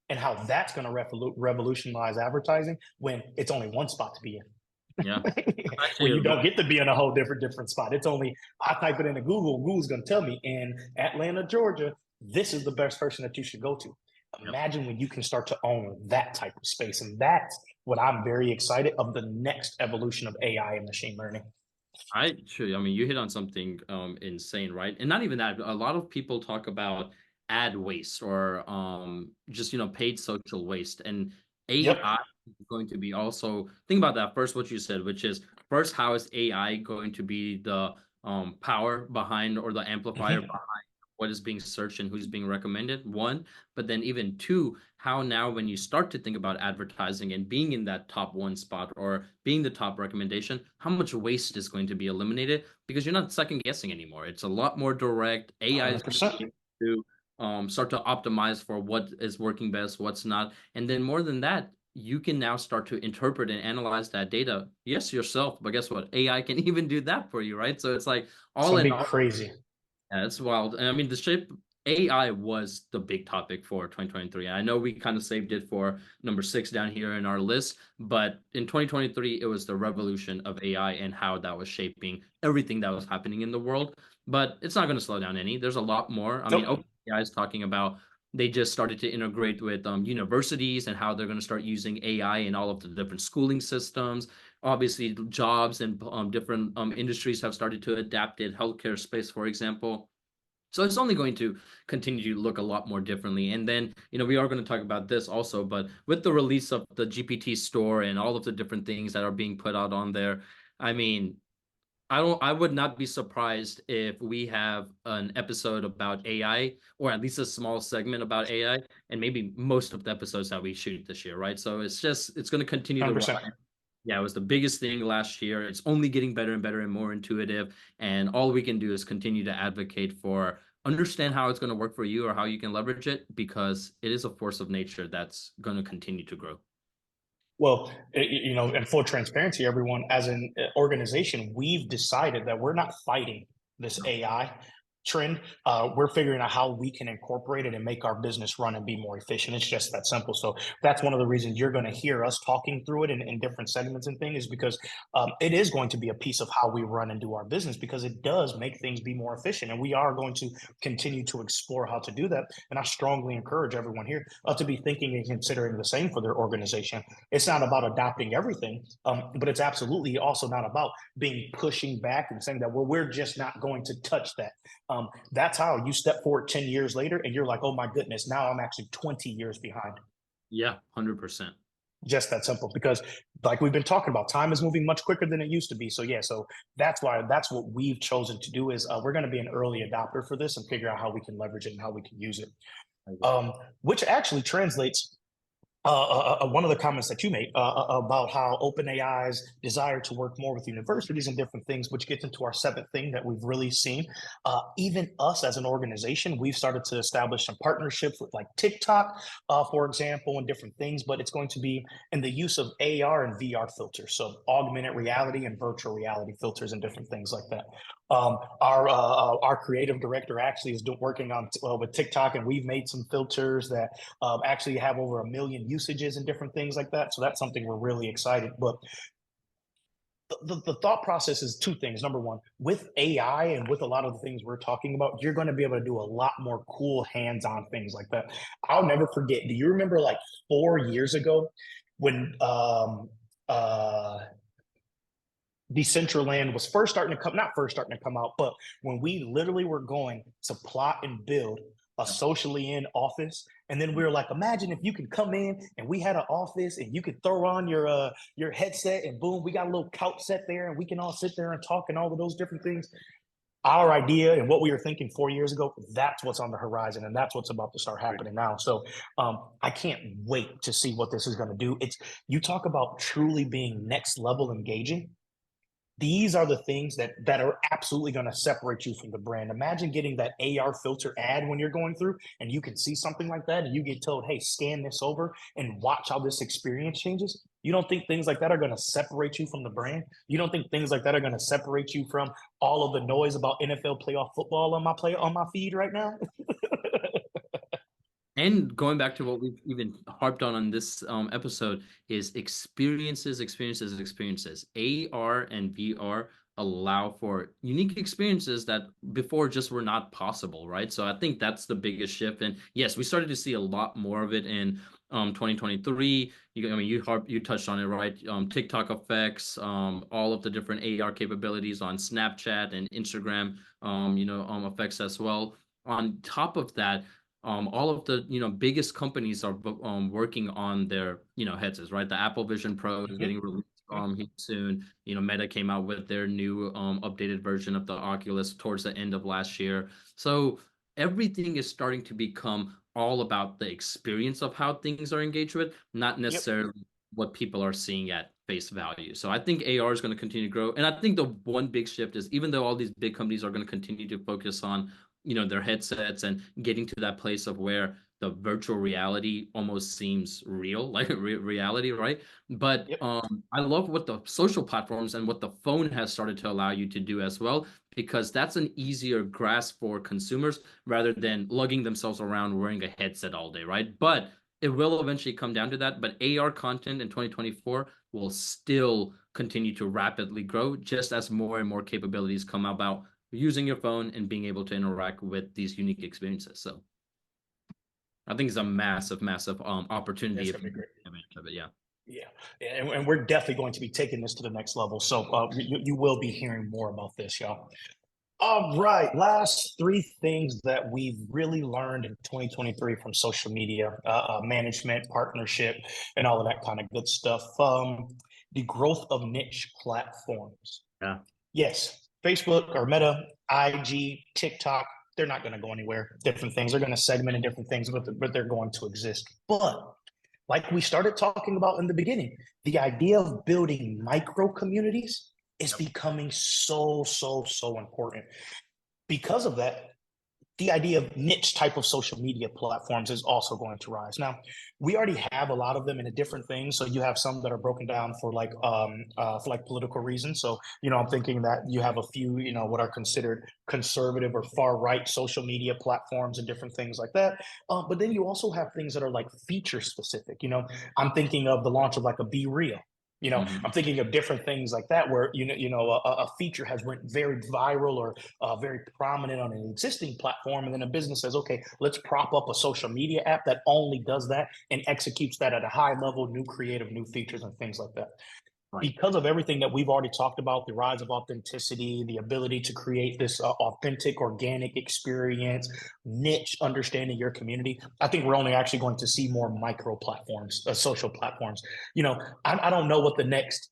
and how that's going to revolutionize advertising when it's only one spot to be in. Yeah. When you don't get to be in a whole different spot. It's only, I type it into Google's going to tell me in Atlanta, Georgia, this is the best person that you should go to. Imagine when you can start to own that type of space. And that's what I'm very excited of, the next evolution of AI and machine learning. I mean, you hit on something insane, right? And not even that. A lot of people talk about ad waste or just paid social waste, and AI is going to be also, think about that first, what you said, which is first, how is AI going to be the power behind or the amplifier behind what is being searched and who's being recommended, one, but then even two, how now when you start to think about advertising and being in that top one spot or being the top recommendation, how much waste is going to be eliminated because you're not second guessing anymore. It's a lot more direct. AI is going to 100%. be able to start to optimize for what is working best, what's not. And then more than that, you can now start to interpret and analyze that data, yes, yourself, but guess what? AI can even do that for you, right? So it's like It's all gonna in be all, crazy. yeah, it's wild. And I mean, the shape AI was the big topic for 2023. I know we kind of saved it for number 6 down here in our list, but in 2023, it was the revolution of AI and how that was shaping everything that was happening in the world. But it's not going to slow down any. There's a lot more. I mean, Nope. OpenAI is talking about they just started to integrate with universities and how they're going to start using AI in all of the different schooling systems. Obviously, jobs and different industries have started to adapt it. Healthcare space, for example. So it's only going to continue to look a lot more differently. And then, we are going to talk about this also, but with the release of the GPT store and all of the different things that are being put out on there, I mean, I would not be surprised if we have an episode about AI, or at least a small segment about AI, and maybe most of the episodes that we shoot this year, right? So it's going to continue to 100%. rise. Yeah, it was the biggest thing last year. It's only getting better and better and more intuitive. And all we can do is continue to advocate for understand how it's going to work for you or how you can leverage it because it is a force of nature that's going to continue to grow. Well, in full transparency, everyone, as an organization, we've decided that we're not fighting this AI trend. We're figuring out how we can incorporate it and make our business run and be more efficient. It's just that simple. So that's one of the reasons you're going to hear us talking through it in different segments and things, is because it is going to be a piece of how we run and do our business, because it does make things be more efficient. And we are going to continue to explore how to do that. And I strongly encourage everyone here to be thinking and considering the same for their organization. It's not about adopting everything, but it's absolutely also not about being pushing back and saying that, well, we're just not going to touch that. That's how you step forward 10 years later and you're like, oh my goodness, now I'm actually 20 years behind. Yeah, 100%. Just that simple, because like we've been talking about, time is moving much quicker than it used to be. So yeah, so that's what we've chosen to do is we're going to be an early adopter for this and figure out how we can leverage it and how we can use it. Which actually translates one of the comments that you made about how OpenAI's desire to work more with universities and different things, which gets into our seventh thing that we've really seen. Even us as an organization, we've started to establish some partnerships with like TikTok, for example, and different things, but it's going to be in the use of AR and VR filters. So augmented reality and virtual reality filters and different things like that. Our creative director actually is working on with TikTok, and we've made some filters that actually have over 1 million usages and different things like that. So that's something we're really excited. But the thought process is two things. Number one, with AI and with a lot of the things we're talking about, you're going to be able to do a lot more cool hands-on things like that. I'll never forget. Do you remember like 4 years ago when Decentraland was first starting to come, not first starting to come out, but when we literally were going to plot and build a socially in office. And then we were like, imagine if you could come in and we had an office and you could throw on your headset and boom, we got a little couch set there and we can all sit there and talk and all of those different things. Our idea and what we were thinking 4 years ago, that's what's on the horizon, and that's what's about to start happening now. So I can't wait to see what this is going to do. You talk about truly being next level engaging. These are the things that are absolutely going to separate you from the brand. Imagine getting that AR filter ad when you're going through and you can see something like that and you get told, hey, scan this over and watch how this experience changes. You don't think things like that are going to separate you from the brand? You don't think things like that are going to separate you from all of the noise about NFL playoff football on my feed right now? And going back to what we've even harped on this episode is experiences. AR and VR allow for unique experiences that before just were not possible, right? So I think that's the biggest shift. And yes, we started to see a lot more of it in 2023. You touched on it, right? TikTok effects, all of the different AR capabilities on Snapchat and Instagram, effects as well. On top of that, all of the biggest companies are working on their headsets, right? The Apple Vision Pro is getting released soon. Meta came out with their new updated version of the Oculus towards the end of last year. So everything is starting to become all about the experience of how things are engaged with, not Yep. necessarily what people are seeing at face value. So I think AR is going to continue to grow. And I think the one big shift is, even though all these big companies are going to continue to focus on, their headsets and getting to that place of where the virtual reality almost seems real, like reality, right? But Yep. I love what the social platforms and what the phone has started to allow you to do as well, because that's an easier grasp for consumers rather than lugging themselves around wearing a headset all day, right? But it will eventually come down to that. But AR content in 2024 will still continue to rapidly grow, just as more and more capabilities come about using your phone and being able to interact with these unique experiences. So I think it's a massive, massive opportunity That's if gonna you be take great. advantage of it. Yeah. Yeah, and we're definitely going to be taking this to the next level. So you will be hearing more about this, y'all. All right, last three things that we've really learned in 2023 from social media management, partnership, and all of that kind of good stuff. The growth of niche platforms. Yeah. Yes, Facebook or Meta, IG, TikTok, they're not going to go anywhere. Different things. They're going to segment in different things, but they're going to exist. But like we started talking about in the beginning, the idea of building micro communities is becoming so important. Because of that, the idea of niche type of social media platforms is also going to rise. Now, we already have a lot of them in a different things. So you have some that are broken down for like political reasons. So I'm thinking that you have a few what are considered conservative or far right social media platforms and different things like that. But then you also have things that are like feature specific. I'm thinking of the launch of like a Be Real. Mhm. I'm thinking of different things like that where a feature has went very viral or very prominent on an existing platform, and then a business says, "Okay, let's prop up a social media app that only does that and executes that at a high level, new creative, new features, and things like that." Right. Because of everything that we've already talked about, the rise of authenticity, the ability to create this authentic, organic experience, niche understanding your community, I think we're only actually going to see more micro platforms, social platforms. I don't know what the next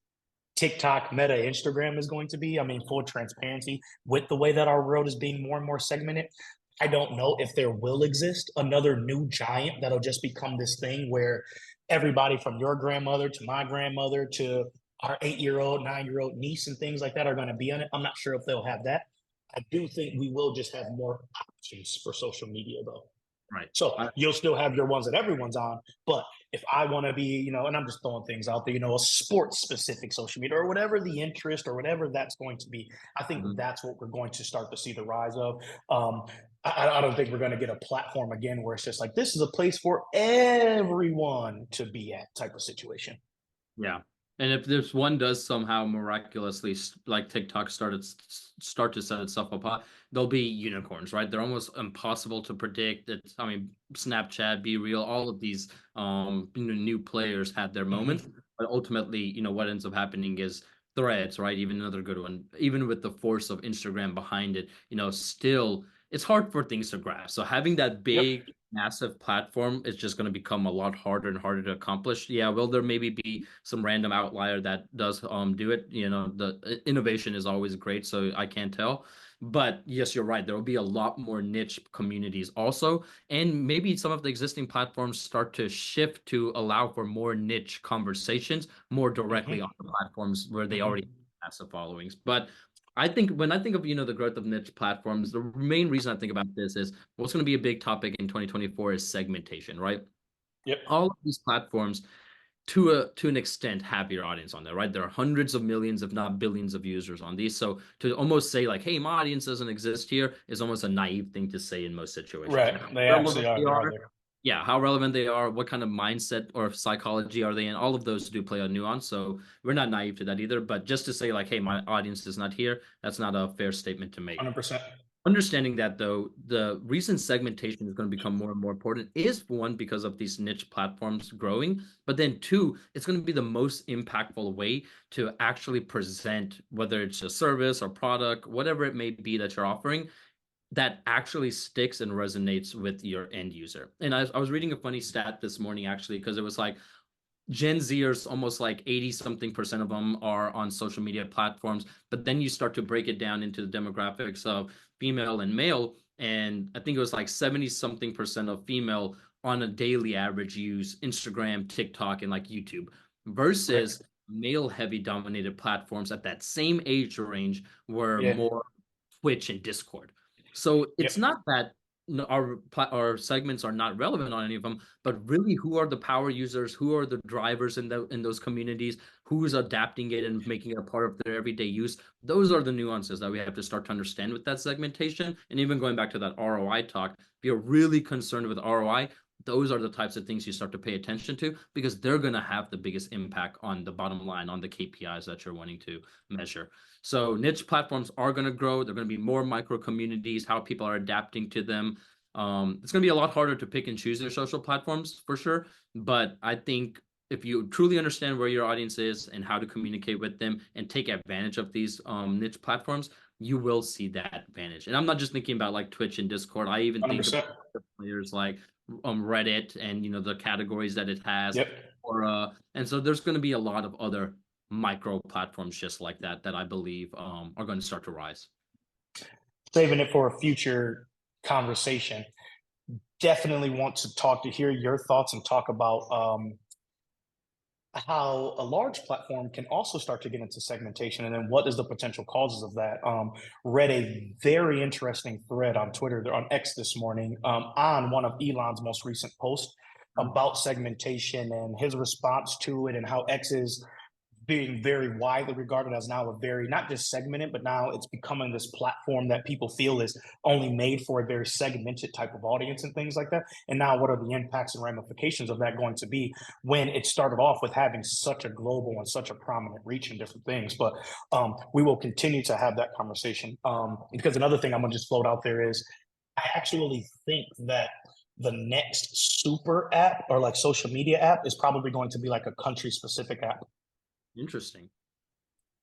TikTok, Meta, Instagram is going to be. I mean, full transparency, with the way that our world is being more and more segmented, I don't know if there will exist another new giant that'll just become this thing where everybody from your grandmother to my grandmother to our 8-year-old, 9-year-old niece and things like that are going to be on it. I'm not sure if they'll have that. I do think we will just have more options for social media, though. Right. So you'll still have your ones that everyone's on, but if I want to be, and I'm just throwing things out there, a sports specific social media or whatever the interest or whatever that's going to be, I think Mhm. that's what we're going to start to see the rise of. I don't think we're going to get a platform again where it's just like, this is a place for everyone to be at type of situation. Yeah. And if this one does somehow miraculously, like TikTok start to set itself apart, there'll be unicorns, right? They're almost impossible to predict. I mean, Snapchat, Be Real, all of these new players had their moments, Mm-hmm. but ultimately, what ends up happening is Threads, right? Even another good one. Even with the force of Instagram behind it, still it's hard for things to grasp. So having that Yep. big massive platform is just going to become a lot harder and harder to accomplish. Yeah, will there maybe be some random outlier that does do it? The innovation is always great, so I can't tell. But yes, you're right. There will be a lot more niche communities also, and maybe some of the existing platforms start to shift to allow for more niche conversations more directly on Mm-hmm. the platforms where they already Mm-hmm. have massive followings. But I think when I think of the growth of niche platforms, the main reason I think about this is what's going to be a big topic in 2024 is segmentation, right? Yep. All of these platforms to an extent have your audience on there, right? There are hundreds of millions, if not billions of users on these. So to almost say like, hey, my audience doesn't exist here is almost a naive thing to say in most situations. Right. Now, They how actually relevant are. they They're out are, there. yeah, how relevant they are, what kind of mindset or psychology are they in, all of those do play a nuance. So we're not naive to that either. But just to say like, hey, my audience is not here, that's not a fair statement to make. 100%. Understanding that though, the reason segmentation is going to become more and more important is one, because of these niche platforms growing, but then two, it's going to be the most impactful way to actually present, whether it's a service or product, whatever it may be that you're offering, that actually sticks and resonates with your end user. And I was reading a funny stat this morning actually, because it was like Gen Zers, almost like 80 something percent of them are on social media platforms. But then you start to break it down into the demographics of female and male. and I think it was like 70 something percent of female on a daily average use Instagram, TikTok, and like YouTube Right. versus male heavy dominated platforms at that same age range were Yeah. more Twitch and Discord. So it's Yep. not that our segments are not relevant on any of them, but really who are the power users, who are the drivers in those communities, who's adapting it and making it a part of their everyday use. Those are the nuances that we have to start to understand with that segmentation. And even going back to that ROI talk, if you're really concerned with ROI, those are the types of things you start to pay attention to because they're going to have the biggest impact on the bottom line, on the KPIs that you're wanting to measure. So niche platforms are going to grow. They're going to be more micro communities, how people are adapting to them. It's going to be a lot harder to pick and choose their social platforms for sure. But I think if you truly understand where your audience is and how to communicate with them and take advantage of these niche platforms, you will see that advantage. And I'm not just thinking about like Twitch and Discord. I even think about 100%. players like Reddit and the categories that it has, Yep. or and so there's going to be a lot of other micro platforms just like that I believe are going to start to rise. Saving it for a future conversation. Definitely want to hear your thoughts and talk about how a large platform can also start to get into segmentation, and then what is the potential causes of that. Read a very interesting thread on Twitter, on X this morning, on one of Elon's most recent posts about segmentation and his response to it, and how X is being very widely regarded as now a very, not just segmented, but now it's becoming this platform that people feel is only made for a very segmented type of audience and things like that. And now what are the impacts and ramifications of that going to be when it started off with having such a global and such a prominent reach in different things? But we will continue to have that conversation, because another thing I'm gonna just float out there is I actually think that the next super app or like social media app is probably going to be like a country specific app. Interesting.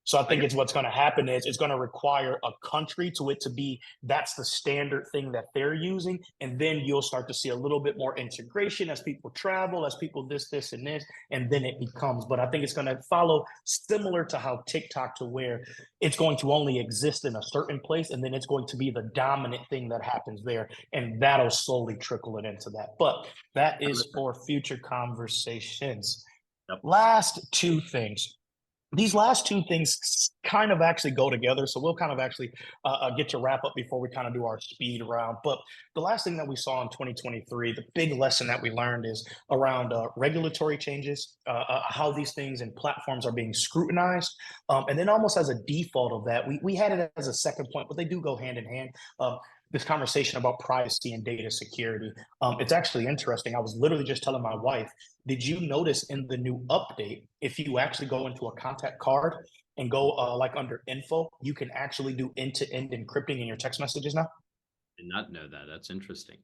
So I think it's what's going to happen is it's going to require a country to it to be, that's the standard thing that they're using. And then you'll start to see a little bit more integration as people travel, as people this, and this, and then it becomes, but I think it's going to follow similar to how TikTok, to where it's going to only exist in a certain place. And then it's going to be the dominant thing that happens there. And that'll slowly trickle it into that. But that is for future conversations. Yep. Last two things. These last two things kind of actually go together. So we'll kind of actually get to wrap up before we kind of do our speed round. But the last thing that we saw in 2023, the big lesson that we learned is around regulatory changes, how these things and platforms are being scrutinized. And then almost as a default of that, we had it as a second point, but they do go hand in hand. This conversation about privacy and data security. It's actually interesting. I was literally just telling my wife, did you notice in the new update, if you actually go into a contact card and go like under info, you can actually do end-to-end encrypting in your text messages now? Did not know that. That's interesting.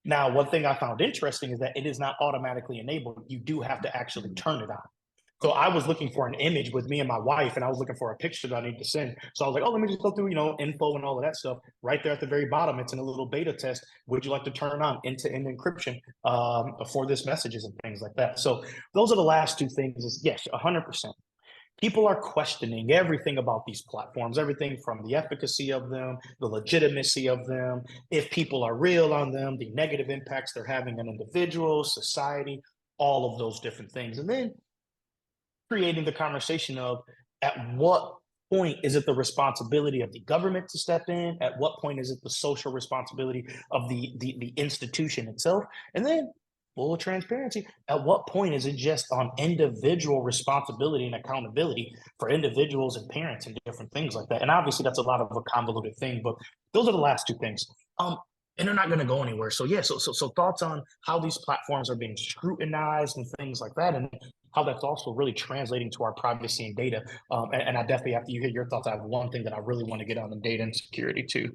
Now, one thing I found interesting is that it is not automatically enabled. You do have to actually turn it on. So I was looking for an image with me and my wife, and I was looking for a picture that I need to send. So I was like, oh, let me just go through, info and all of that stuff. Right there at the very bottom, it's in a little beta test. Would you like to turn on end-to-end encryption for this messages and things like that? So those are the last two things. Is yes, 100%. People are questioning everything about these platforms, everything from the efficacy of them, the legitimacy of them, if people are real on them, the negative impacts they're having on individuals, society, all of those different things. And then creating the conversation of, at what point is it the responsibility of the government to step in? At what point is it the social responsibility of the institution itself? And then full transparency, at what point is it just on individual responsibility and accountability for individuals and parents and different things like that? And obviously that's a lot of a convoluted thing, but those are the last two things. And they're not going to go anywhere. So yeah, so thoughts on how these platforms are being scrutinized and things like that, and how that's also really translating to our privacy and data. And I definitely, after you hear your thoughts, I have one thing that I really want to get on the data and security too.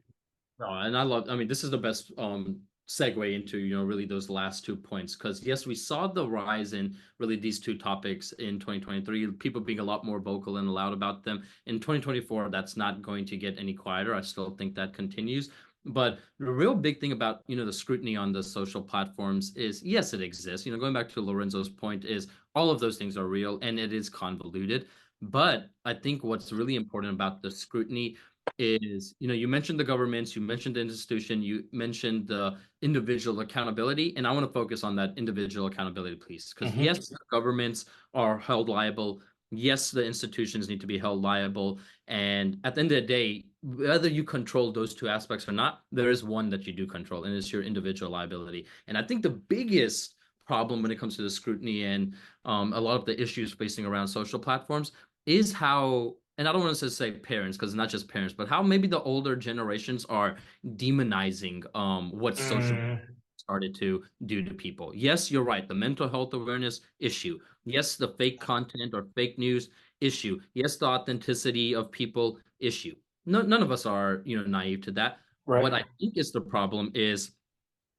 And I mean, this is the best segue into, really those last 2 points. Because yes, we saw the rise in really these two topics in 2023, people being a lot more vocal and loud about them. In 2024, that's not going to get any quieter. I still think that continues. But the real big thing about, the scrutiny on the social platforms is, yes, it exists. Going back to Lorenzo's point, is all of those things are real and it is convoluted. But I think what's really important about the scrutiny is, you mentioned the governments, you mentioned the institution, you mentioned the individual accountability, and I want to focus on that individual accountability, please. Because yes, the governments are held liable. Yes, the institutions need to be held liable. And at the end of the day, whether you control those two aspects or not, there is one that you do control, and it's your individual liability. And I think the biggest problem when it comes to the scrutiny and a lot of the issues facing around social platforms is how, and I don't want to say parents, because it's not just parents, but how maybe the older generations are demonizing what social started to do to people. Yes, you're right. The mental health awareness issue. Yes, the fake content or fake news issue. Yes, the authenticity of people issue. No, none of us are, naive to that. Right. What I think is the problem is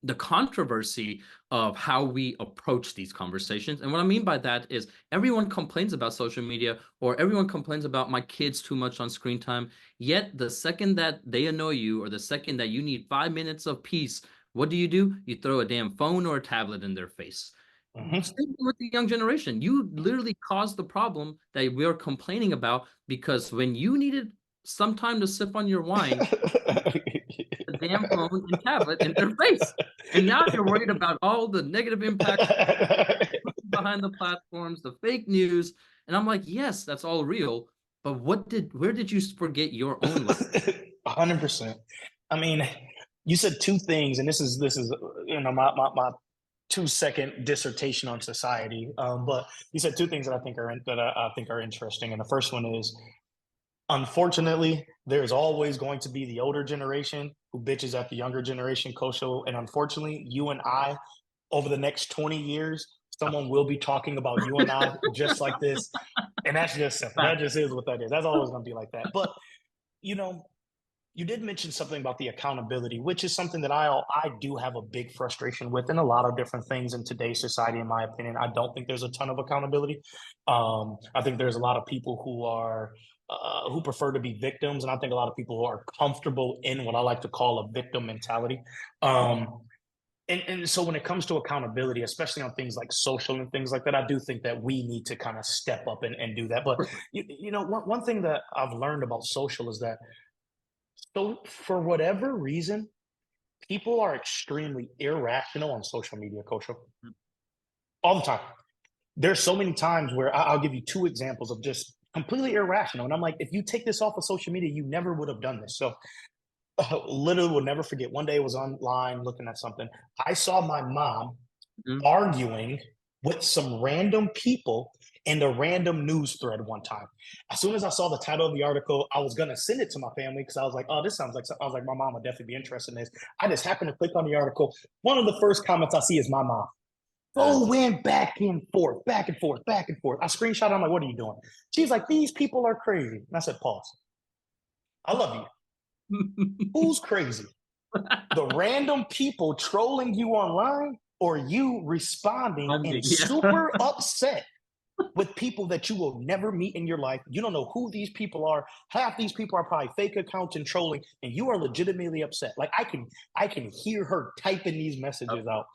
the controversy of how we approach these conversations. And what I mean by that is everyone complains about social media, or everyone complains about my kids too much on screen time. Yet the second that they annoy you, or the second that you need 5 minutes of peace, what do? You throw a damn phone or a tablet in their face. Same with the young generation. You literally caused the problem that we're complaining about, because when you needed some time to sip on your wine, the damn phone and tablet in their face. And now you're worried about all the negative impacts behind the platforms, the fake news. And I'm like, yes, that's all real. But where did you forget your own life? 100%. I mean, you said two things, and this is my 2-second dissertation on society. But you said two things that I think are interesting, and the first one is, unfortunately, there's always going to be the older generation who bitches at the younger generation, Kosho. And unfortunately, you and I, over the next 20 years, someone will be talking about you and I just like this. And that's just simple. That just is what that is. That's always going to be like that. But, you did mention something about the accountability, which is something that I do have a big frustration with in a lot of different things in today's society, in my opinion. I don't think there's a ton of accountability. I think there's a lot of people who prefer to be victims, and I think a lot of people who are comfortable in what I like to call a victim mentality. And so when it comes to accountability, especially on things like social and things like that, I do think that we need to kind of step up and do that. But one thing that I've learned about social is that, so for whatever reason, people are extremely irrational on social media, Coach. All the time. There's so many times where I'll give you two examples of just completely irrational. And I'm like, if you take this off of social media, you never would have done this. So literally will never forget. One day I was online looking at something. I saw my mom arguing with some random people in a random news thread one time. As soon as I saw the title of the article, I was going to send it to my family because I was like, oh, this sounds like something. I was like, my mom would definitely be interested in this. I just happened to click on the article. One of the first comments I see is my mom. Went back and forth, back and forth, back and forth. I screenshot. I'm like, what are you doing? She's like, these people are crazy. And I said, pause. I love you. Who's crazy? The random people trolling you online, or you responding and super upset with people that you will never meet in your life? You don't know who these people are. Half these people are probably fake accounts and trolling, and you are legitimately upset. Like I can hear her typing these messages out,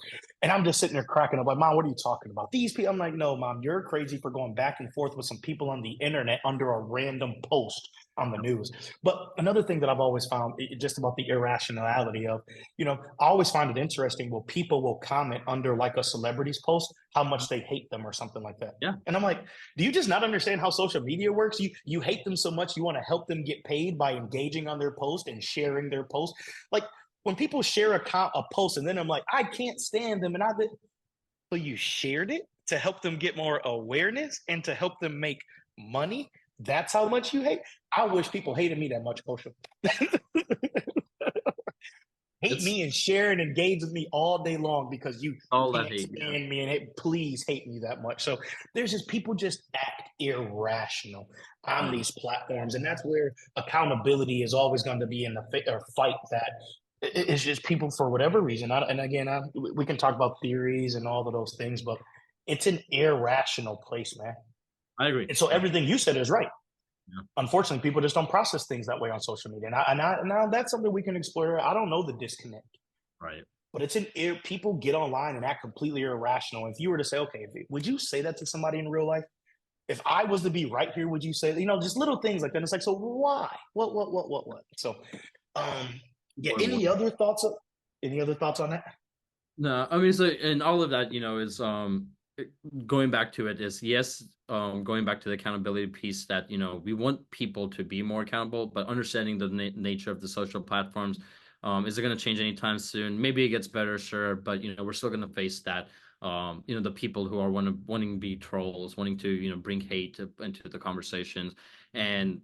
and I'm just sitting there cracking up. Like, Mom, what are you talking about? These people. I'm like, no, Mom, you're crazy for going back and forth with some people on the internet under a random post on the news. But another thing that I've always found just about the irrationality of, I always find it interesting when people will comment under like a celebrity's post how much they hate them or something like that. Yeah. And I'm like, do you just not understand how social media works? You hate them so much, you want to help them get paid by engaging on their post and sharing their post. Like when people share a post and then I'm like, I can't stand them. And so you shared it to help them get more awareness and to help them make money. That's how much you hate. I wish people hated me that much, Kosha. Hate me and share and engage with me all day long because you can't stand me, and please hate me that much. So there's just people just act irrational on these platforms, and that's where accountability is always going to be in the fight. That it's just people for whatever reason. We can talk about theories and all of those things, but it's an irrational place, man. I agree. And so everything you said is right. Yeah. Unfortunately, people just don't process things that way on social media. And now that's something we can explore. I don't know the disconnect. Right. But it's people get online and act completely irrational. If you were to say, okay, would you say that to somebody in real life? if I was to be right here, would you say, just little things like that? It's like, so why? What? So, yeah. Or what? Any other thoughts on that? No, I mean, so and all of that, is going back to it is yes, going back to the accountability piece that we want people to be more accountable, but understanding the nature of the social platforms, is it going to change anytime soon? Maybe it gets better, sure, but we're still going to face that. The people who are wanting to be trolls, wanting to bring hate into the conversations, and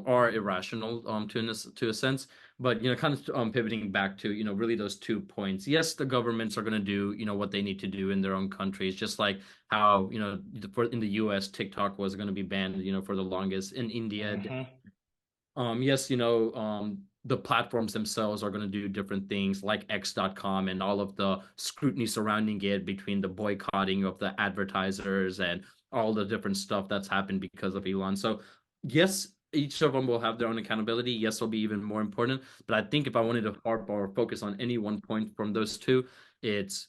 are irrational to a sense. But kind of pivoting back to really those 2 points. Yes, the governments are going to do what they need to do in their own countries, just like how in the U.S. TikTok was going to be banned for the longest. In India, yes, the platforms themselves are going to do different things like X.com and all of the scrutiny surrounding it between the boycotting of the advertisers and all the different stuff that's happened because of Elon. So yes, each of them will have their own accountability. Yes, will be even more important. But I think if I wanted to harp or focus on any one point from those two, it's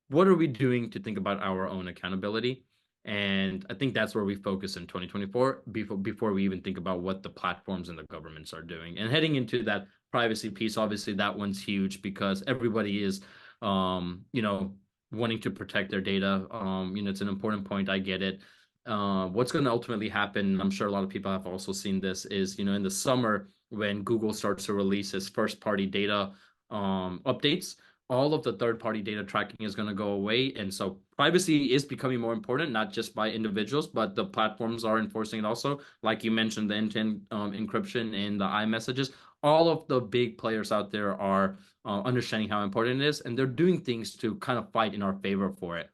what are we doing to think about our own accountability? And I think that's where we focus in 2024 before we even think about what the platforms and the governments are doing. And heading into that privacy piece, obviously that one's huge because everybody is, wanting to protect their data. It's an important point. I get it. What's going to ultimately happen, I'm sure a lot of people have also seen this, is, in the summer when Google starts to release its first party data updates, all of the third-party data tracking is going to go away. And so privacy is becoming more important, not just by individuals, but the platforms are enforcing it also. Like you mentioned, the end-to-end encryption and the iMessages. All of the big players out there are understanding how important it is, and they're doing things to kind of fight in our favor for it.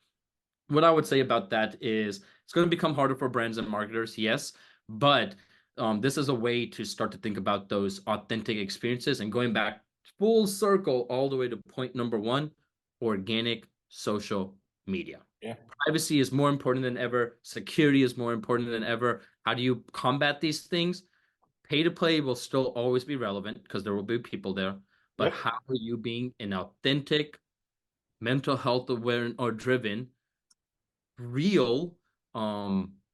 What I would say about that is it's going to become harder for brands and marketers, yes, but this is a way to start to think about those authentic experiences and going back full circle all the way to point number one, organic social media. Yeah. Privacy is more important than ever. Security is more important than ever. How do you combat these things? Pay to play will still always be relevant because there will be people there. But Yep. how are you being an authentic, mental health aware or driven, real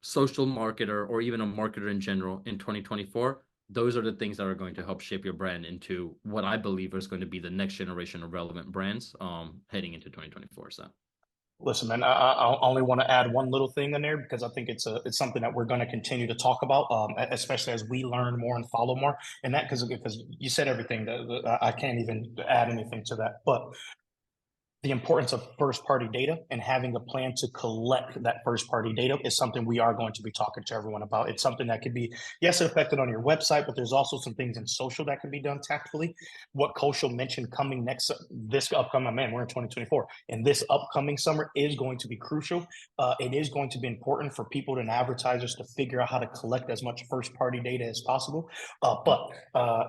social marketer or even a marketer in general in 2024? Those are the things that are going to help shape your brand into what I believe is going to be the next generation of relevant brands heading into 2024. So Listen, man, I only want to add one little thing in there because I think it's something that we're going to continue to talk about, especially as we learn more and follow more. And that because you said everything that I can't even add anything to that. But the importance of first party data and having a plan to collect that first party data is something we are going to be talking to everyone about. It's something that could be, yes, affected on your website, but there's also some things in social that can be done tactfully. What Koshal mentioned coming this upcoming, man, we're in 2024, and this upcoming summer is going to be crucial. It is going to be important for people and advertisers to figure out how to collect as much first party data as possible. But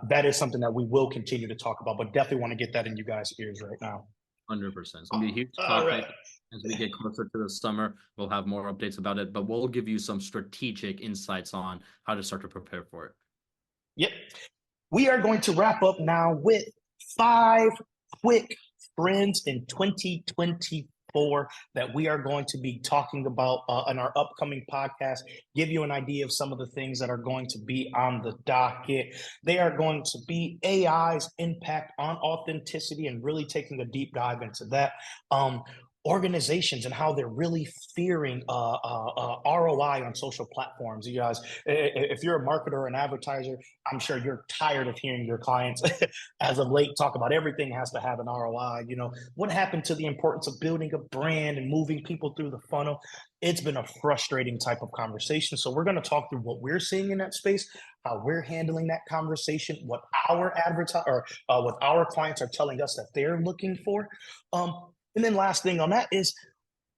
that is something that we will continue to talk about, but definitely want to get that in you guys' ears right now. 100%. It's going to be a huge topic. Right. As we get closer to the summer, we'll have more updates about it, but we'll give you some strategic insights on how to start to prepare for it. Yep. We are going to wrap up now with 5 quick trends in 2024 that we are going to be talking about in our upcoming podcast, give you an idea of some of the things that are going to be on the docket. They are going to be AI's impact on authenticity and really taking a deep dive into that. Organizations and how they're really fearing ROI on social platforms. You guys, if you're a marketer or an advertiser, I'm sure you're tired of hearing your clients as of late talk about everything has to have an ROI. What happened to the importance of building a brand and moving people through the funnel? It's been a frustrating type of conversation. So we're going to talk through what we're seeing in that space, how we're handling that conversation, what our what our clients are telling us that they're looking for. And then last thing on that is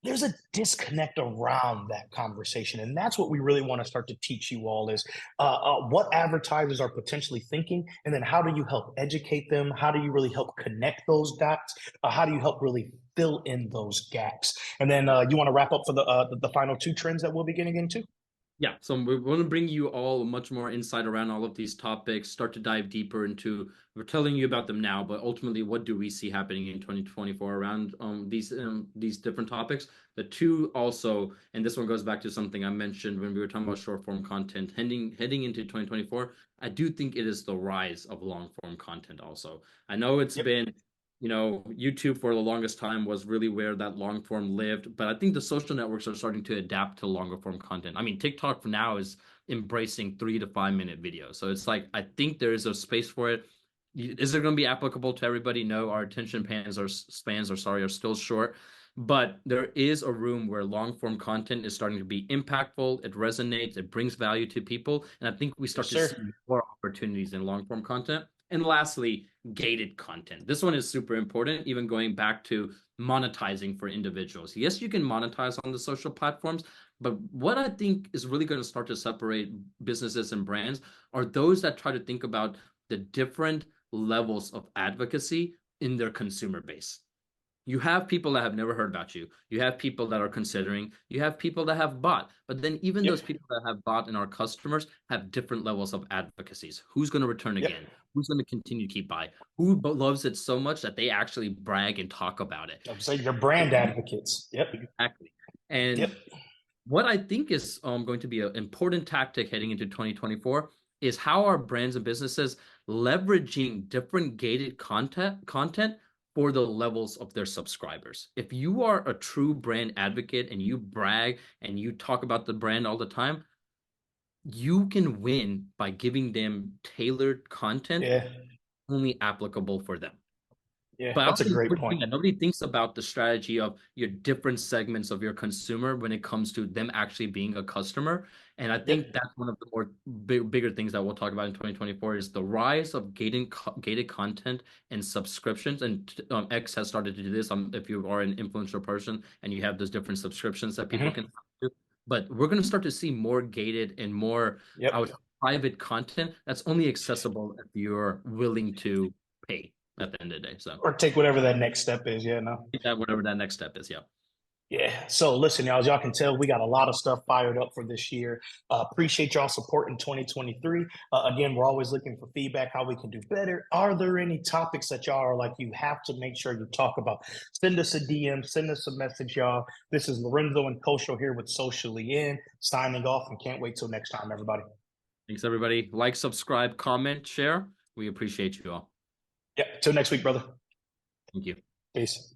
there's a disconnect around that conversation. And that's what we really want to start to teach you all is what advertisers are potentially thinking. And then how do you help educate them? How do you really help connect those dots? How do you help really fill in those gaps? And then you want to wrap up for the final 2 trends that we'll be getting into? Yeah, so we want to bring you all much more insight around all of these topics, start to dive deeper into, we're telling you about them now, but ultimately, what do we see happening in 2024 around these different topics? The two also, and this one goes back to something I mentioned when we were talking about short form content, heading into 2024. I do think it is the rise of long form content also. I know it's Yep. been YouTube for the longest time was really where that long form lived, but I think the social networks are starting to adapt to longer form content. I mean, TikTok for now is embracing 3 to 5 minute videos. So it's like, I think there is a space for it. Is it going to be applicable to everybody? No, our attention spans are still short, but there is a room where long form content is starting to be impactful. It resonates, it brings value to people. And I think we Yes, start to sir. see more opportunities in long form content. And lastly, gated content. This one is super important, even going back to monetizing for individuals. Yes, you can monetize on the social platforms, but what I think is really going to start to separate businesses and brands are those that try to think about the different levels of advocacy in their consumer base. You have people that have never heard about you. You have people that are considering. You have people that have bought. But then even Yep. those people that have bought and are customers have different levels of advocacies. Who's going to return Yep. again? Who's going to continue to keep buy? Who loves it so much that they actually brag and talk about it? I'm saying you're brand advocates. Yep. Exactly. And Yep. what I think is going to be an important tactic heading into 2024 is how our brands and businesses leveraging different gated content for the levels of their subscribers. If you are a true brand advocate and you brag and you talk about the brand all the time, you can win by giving them tailored content Yeah. only applicable for them. Yeah. But I That's a also great would point. think that nobody thinks about the strategy of your different segments of your consumer when it comes to them actually being a customer. And I Yep. think that's one of the more bigger things that we'll talk about in 2024 is the rise of gated content and subscriptions. And X has started to do this. If you are an influencer person and you have those different subscriptions that people Hmm. can do. But we're going to start to see more gated and more, I would Yep. say, private content that's only accessible if you're willing to pay at the end of the day. So Or take whatever that next step is. Yeah. No. that whatever that next step is. Yeah. Yeah. So listen, y'all, as y'all can tell, we got a lot of stuff fired up for this year. Appreciate y'all support in 2023. Again, we're always looking for feedback, how we can do better. Are there any topics that y'all are like, you have to make sure you talk about? Send us a DM, send us a message, y'all. This is Lorenzo and Kosho here with Socially In, signing off, and can't wait till next time, everybody. Thanks, everybody. Like, subscribe, comment, share. We appreciate you all. Yeah. Till next week, brother. Thank you. Peace.